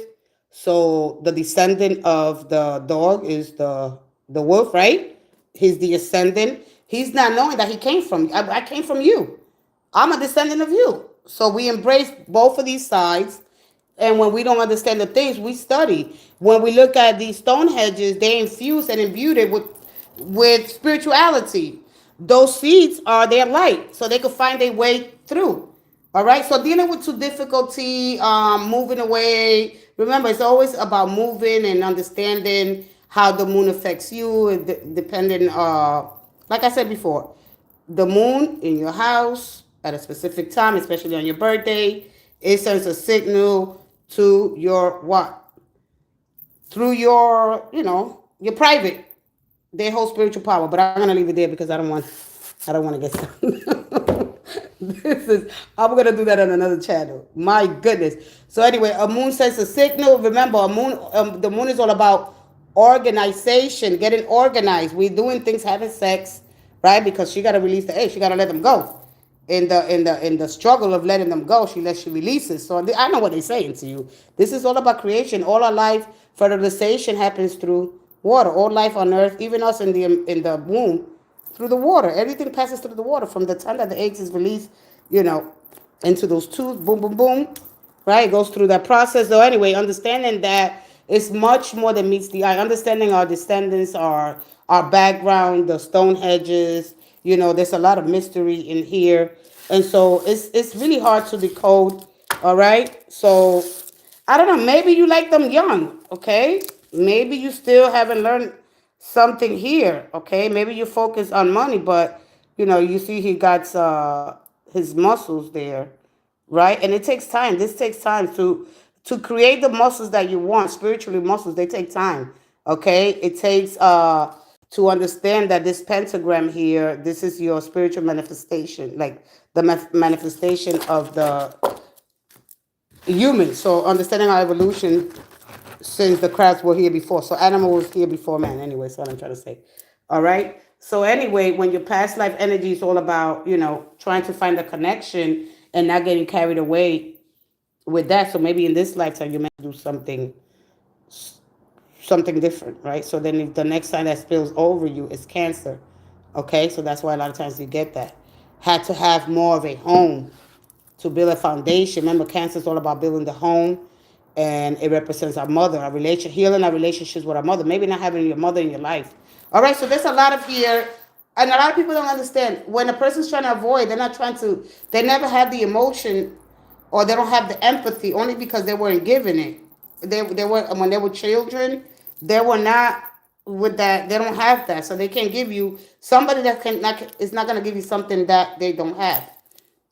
Speaker 1: So the descendant of the dog is the wolf, right? He's the ascendant. He's not knowing that he came from. I came from you. I'm a descendant of you. So we embrace both of these sides. And when we don't understand the things, we study. When we look at these stone hedges, they infuse and imbued it with spirituality. Those seeds are their light, so they could find their way through. All right. So dealing with two difficulty, moving away. Remember, it's always about moving and understanding how the moon affects you, depending. Like I said before, the moon in your house at a specific time, especially on your birthday, it sends a signal to your what? Through your, your private. They hold spiritual power, but I'm gonna leave it there because I don't want to get started. I'm gonna do that on another channel. My goodness. So anyway, a moon sends a signal. Remember, the moon is all about organization, getting organized. We're doing things, having sex, right? Because she gotta release the egg. She gotta let them go. In the struggle of letting them go, she releases. So I know what they're saying to you. This is all about creation. All our life, fertilization happens through water. All life on earth, even us in the womb, through the water. Everything passes through the water from the time that the eggs is released, into those tubes. Boom, boom, boom. Right? It goes through that process. So anyway, understanding that it's much more than meets the eye. Understanding our descendants, our background, the stone hedges. There's a lot of mystery in here, and so it's really hard to decode. All right. So I don't know. Maybe you like them young. Okay. Maybe you still haven't learned something here. Okay. Maybe you focus on money, but you see he got his muscles there, right? And it takes time. This takes time to create the muscles that you want. Spiritually muscles, they take time. Okay. It takes to understand that this pentagram here, this is your spiritual manifestation, like the manifestation of the human. So understanding our evolution, since the crabs were here before. So animal was here before man anyway. That's what I'm trying to say. All right. So anyway, when your past life energy is all about, trying to find a connection and not getting carried away with that. So maybe in this lifetime you may do something different, right? So then if the next time that spills over you is cancer. Okay, so that's why a lot of times you get that. Had to have more of a home to build a foundation. Remember, cancer is all about building the home, and it represents our mother, healing our relationships with our mother. Maybe not having your mother in your life. All right, so there's a lot of here, and a lot of people don't understand. When a person's trying to avoid, they never have the emotion, or they don't have the empathy, only because they weren't given it. They were, when they were children, they were not with that. They don't have that, so they can't give you somebody that is not going to give you something that they don't have.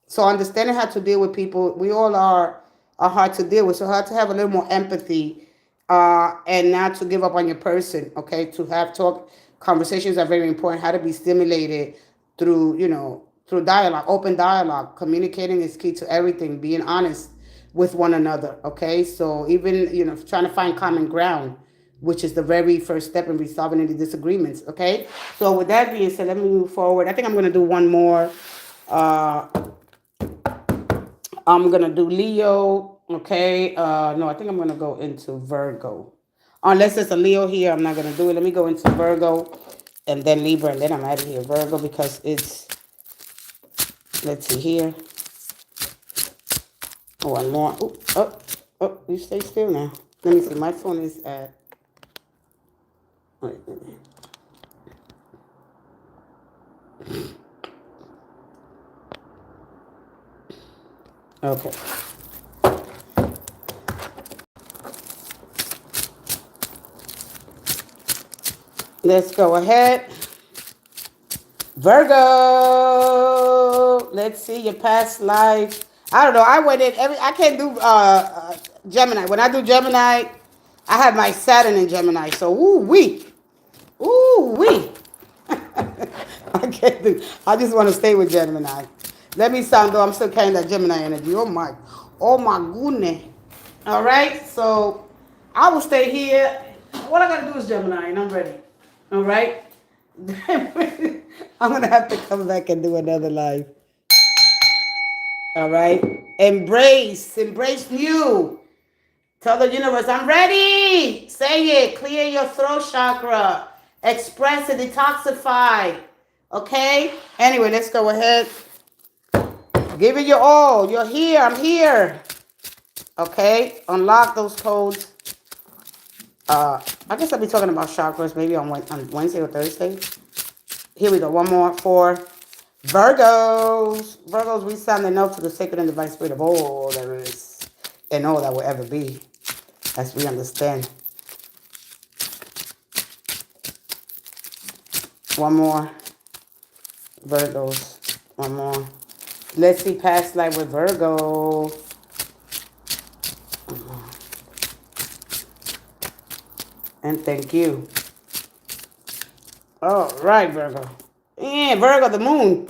Speaker 1: So understanding how to deal with people, we all are hard to deal with. So hard to have a little more empathy, and not to give up on your person. Okay, to have conversations are very important. How to be stimulated through dialogue, open dialogue. Communicating is key to everything. Being honest with one another. Okay, so even trying to find common ground, which is the very first step in resolving any disagreements. Okay, so with that being said, let me move forward. I think I'm going to do one more. I'm going to do Leo. Okay, no, I think I'm going to go into Virgo. Unless there's a Leo here, I'm not going to do it. Let me go into Virgo and then Libra, and then I'm out of here. Virgo, because it's, let's see here. One more. You stay still now. Let me see. My phone is at. Wait a minute. Okay. Let's go ahead. Virgo. let's see your past life. I don't know. I went in I can't do Gemini. When I do Gemini, I have my Saturn in Gemini. So ooh wee. I can't do. I just want to stay with Gemini. Let me sound though. I'm still carrying that Gemini energy. Oh my goodness. All right. So I will stay here. What I gotta do is Gemini, and I'm ready. All right. I'm gonna have to come back and do another live. All right. Embrace new. Tell the universe, I'm ready. Say it. Clear your throat chakra. Express it. Detoxify. Okay? Anyway, let's go ahead. Give it your all. You're here. I'm here. Okay? Unlock those codes. I guess I'll be talking about chakras maybe on Wednesday or Thursday. Here we go. One more for Virgos. Virgos, we sound enough to the sacred and divine spirit of all there is and all that will ever be, as we understand. One more. Virgos. One more. Let's see past life with Virgo. And thank you. All right, Virgo. Yeah, Virgo, the moon.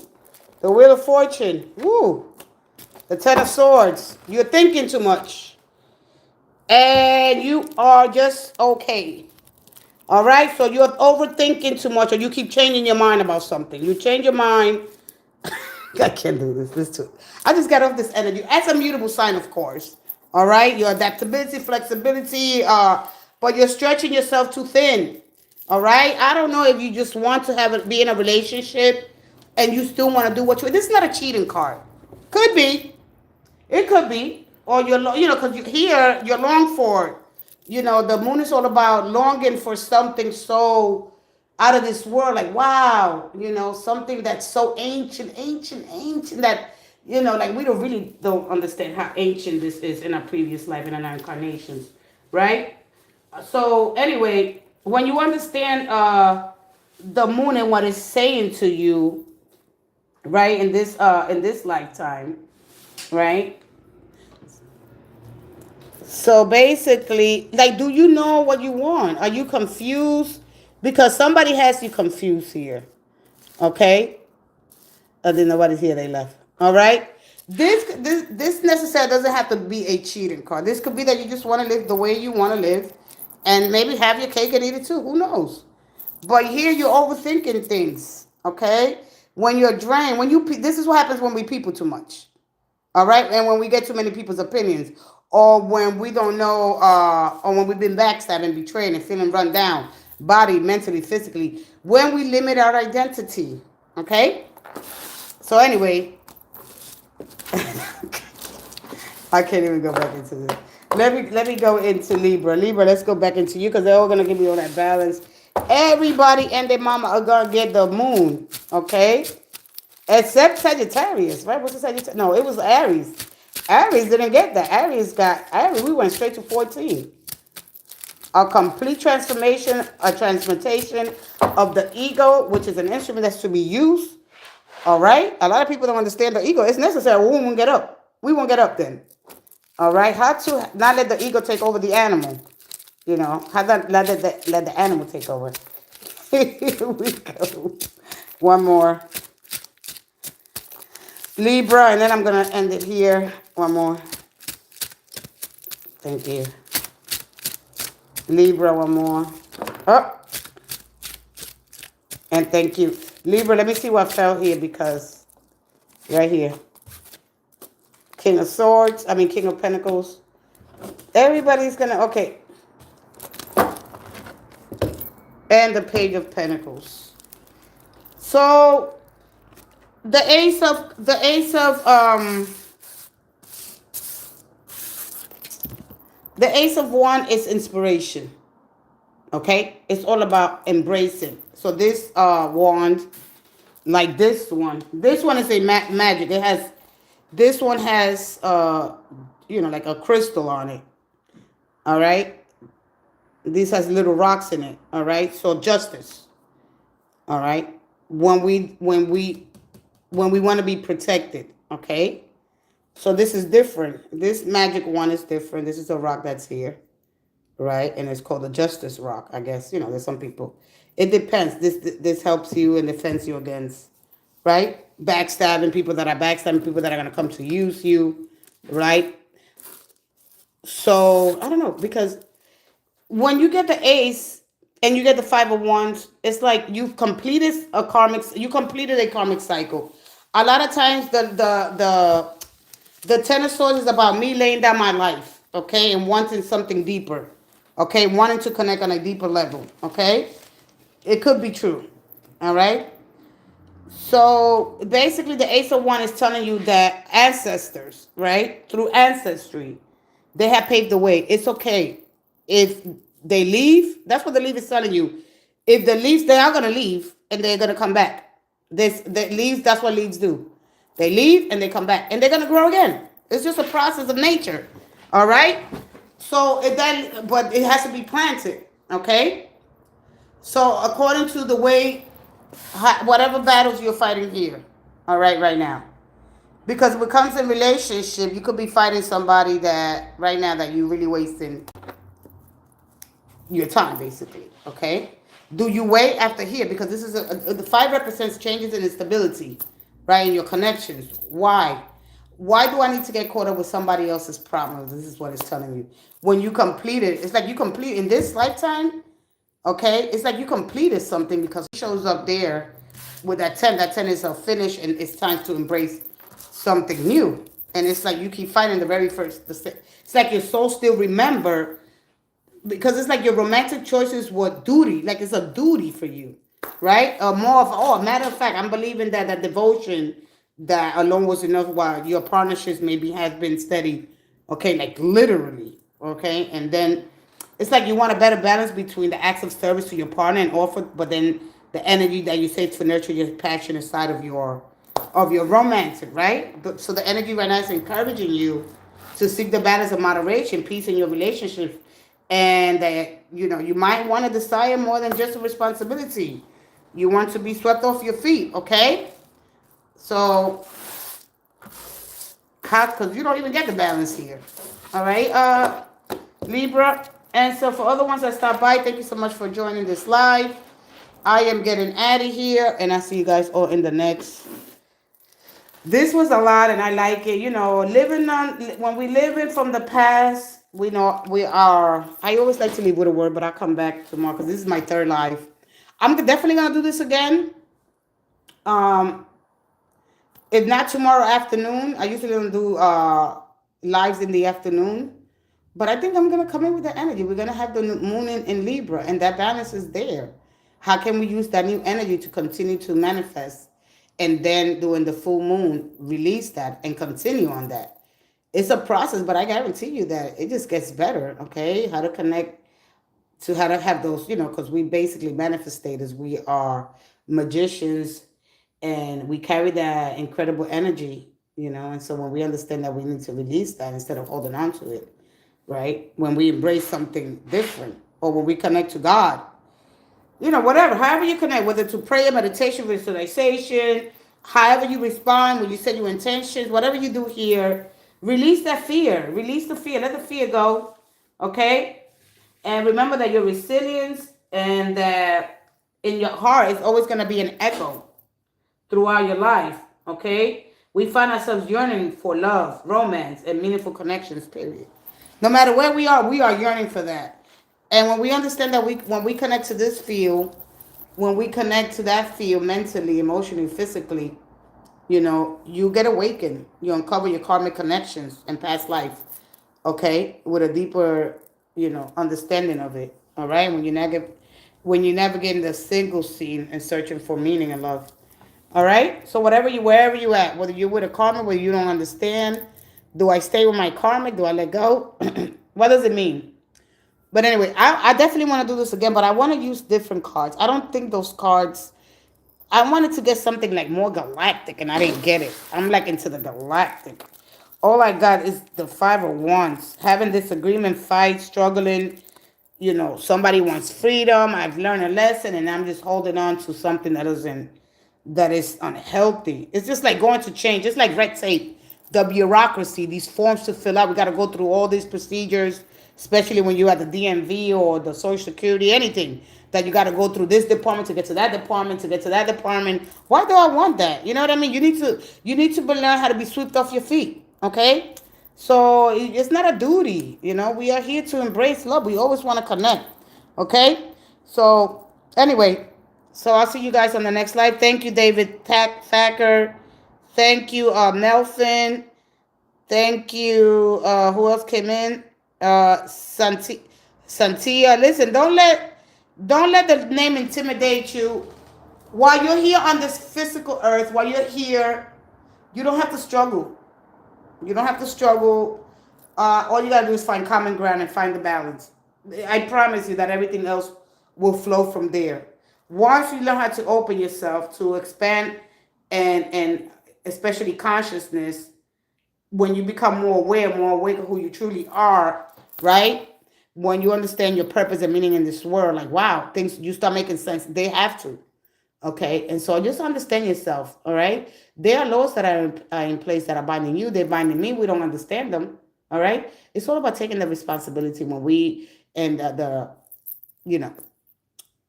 Speaker 1: The wheel of fortune. Woo. The 10 of swords. You're thinking too much. And you are just okay. All right? So you're overthinking too much, or you keep changing your mind about something. You change your mind. I can't do this. This too. I just got off this energy. That's a mutable sign, of course. All right? Your adaptability, flexibility, but you're stretching yourself too thin. All right? I don't know if you just want to be in a relationship and you still want to do what you... This is not a cheating card. Could be. It could be. Or because you're long for it. The moon is all about longing for something so out of this world. Like, wow, something that's so ancient that, like we don't understand how ancient this is in our previous life and in our incarnations, right? So anyway, when you understand the moon and what it's saying to you, right, in this lifetime, right? So basically, like, do you know what you want? Are you confused? Because somebody has you confused here. Okay? I didn't know nobody's here, they left. All right? This necessarily doesn't have to be a cheating card. This could be that you just want to live the way you want to live and maybe have your cake and eat it too. Who knows? But here you're overthinking things. Okay? When you're drained, this is what happens when we people too much. All right? And when we get too many people's opinions, or when we don't know, or when we've been backstabbed and betrayed and feeling run down, body, mentally, physically, when we limit our identity. Okay? So anyway, I can't even go back into this. Let me go into Libra. Libra, let's go back into you because they're all going to give you all that balance. Everybody and their mama are going to get the moon. Okay? Except Sagittarius, right? What's the Sagittarius? No, it was Aries. Aries didn't get that. Aries, we went straight to 14. A complete transformation, a transmutation of the ego, which is an instrument that's to be used. All right? A lot of people don't understand the ego. It's necessary. We won't get up. We won't get up then. All right? How to not let the ego take over the animal. How to let the animal take over. Here we go. One more. Libra, and then I'm going to end it here. One more. Thank you. Libra, one more. Oh. And thank you. Libra, let me see what fell here because right here. King of Swords. King of Pentacles. Everybody's going to, okay. And the Page of Pentacles. So the ace of Wands is inspiration. Okay? It's all about embracing. So this wand, like this one is a magic. This one has like a crystal on it. All right? This has little rocks in it. All right? So justice. All right? When we when we want to be protected. Okay. So this is different. This magic one is different. This is a rock that's here, right? And it's called the Justice Rock. I guess there's some people. It depends. This helps you and defends you against, right? Backstabbing people that are backstabbing people that are gonna come to use you, right? So I don't know, because when you get the ace and you get the five of wands, it's like you completed a karmic cycle. A lot of times the ten of swords is about me laying down my life, okay, and wanting something deeper, okay, wanting to connect on a deeper level, okay. It could be true, all right. So basically, the Ace of One is telling you that ancestors, right, through ancestry, they have paved the way. It's okay if they leave. That's what the leaf is telling you. If the leaves, they are gonna leave and they're gonna come back. The leaves. That's what leaves do. They leave and they come back and they're gonna grow again. It's just a process of nature. All right. So but it has to be planted. Okay. So according to the way whatever battles you're fighting here, all right now. Because when it comes in relationship, you could be fighting somebody that right now that you really wasting your time, basically. Okay? Do you wait after here? Because this is the five represents changes in instability, right? In your connections. Why? Why do I need to get caught up with somebody else's problems? This is what it's telling you. When you complete it, it's like you complete in this lifetime. Okay, it's like you completed something because it shows up there with that 10. That 10 is a finish and it's time to embrace something new. And it's like you keep fighting the very first. It's like your soul still remember because it's like your romantic choices were duty. Like it's a duty for you, right? More of, matter of fact, I'm believing that that devotion that alone was enough while your partnerships maybe has been steady. Okay, like literally. Okay, and then it's like you want a better balance between the acts of service to your partner and offer, but then the energy that you say to nurture your passionate side of your romantic, right? So the energy right now is encouraging you to seek the balance of moderation, peace in your relationship, and that you might want to desire more than just a responsibility. You want to be swept off your feet, okay? So, because you don't even get the balance here, all right, Libra. And so for other ones that stop by, thank you so much for joining this live. I am getting out of here, and I see you guys all in the next. This was a lot, and I like it. When we live in from the past, we know we are. I always like to leave with a word, but I'll come back tomorrow because this is my third live. I'm definitely gonna do this again. If not tomorrow afternoon, I usually don't do lives in the afternoon. But I think I'm going to come in with the energy. We're going to have the moon in Libra, and that balance is there. How can we use that new energy to continue to manifest? And then during the full moon, release that and continue on that. It's a process, but I guarantee you that it just gets better, okay? How to connect to how to have those, because we basically manifestators. We are magicians, and we carry that incredible energy, And so when we understand that we need to release that instead of holding on to it, right? When we embrace something different or when we connect to God, whatever, however you connect, whether to prayer, meditation, visualization, however you respond, when you set your intentions, whatever you do here, release that fear, release the fear, let the fear go, okay? And remember that your resilience and that in your heart is always going to be an echo throughout your life, okay? We find ourselves yearning for love, romance, and meaningful connections, period. No matter where we are yearning for that. And when we understand that when we connect to this field, when we connect to that field mentally, emotionally, physically, you get awakened. You uncover your karmic connections and past life, okay, with a deeper, understanding of it. All right, when you navigate the single scene and searching for meaning and love. All right, so wherever you at, whether you're with a karmic, whether you don't understand, do I stay with my karmic? Do I let go? What does it mean? But anyway, I definitely want to do this again, but I want to use different cards. I don't think those cards, I wanted to get something like more galactic, and I didn't get it. I'm like into the galactic. All I got is the Five of Wands. Having disagreement, fight, struggling. Somebody wants freedom. I've learned a lesson, and I'm just holding on to something that doesn't that is unhealthy. It's just like going to change, just like red tape, the bureaucracy, these forms to fill out. We got to go through all these procedures, especially when you're at the DMV or the Social Security, anything that you got to go through this department to get to that department to get to that department. Why do I want that? You know what I mean? You need to learn how to be swept off your feet. Okay, so it's not a duty. We are here to embrace love. We always want to connect. Okay, so anyway, so I'll see you guys on the next live. Thank you, David Thacker. Thank you, Melvin. Thank you. Who else came in? Santia. Listen, don't let the name intimidate you. While you're here on this physical earth, while you're here, you don't have to struggle. You don't have to struggle. All you gotta do is find common ground and find the balance. I promise you that everything else will flow from there. Once you learn how to open yourself to expand and especially consciousness, when you become more aware of who you truly are, right? When you understand your purpose and meaning in this world, like wow, things you start making sense. They have to. Okay, and so just understand yourself. All right, there are laws that are in place that are binding you. They're binding me. We don't understand them. All right, it's all about taking the responsibility when we and you know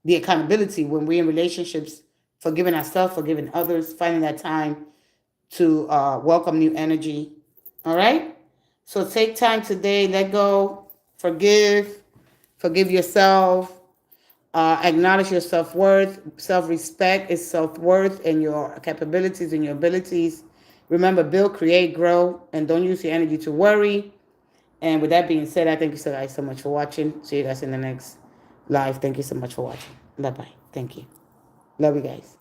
Speaker 1: the accountability when we're in relationships, forgiving ourselves, forgiving others, finding that time to welcome new energy. All right, so take time today. Let go. Forgive yourself. Acknowledge your self-worth. Self-respect is self-worth and your capabilities and your abilities. Remember, build, create, grow, and don't use your energy to worry. And with that being said, I thank you so guys so much for watching. See you guys in the next live. Thank you so much for watching. Bye-bye. Thank you. Love you guys.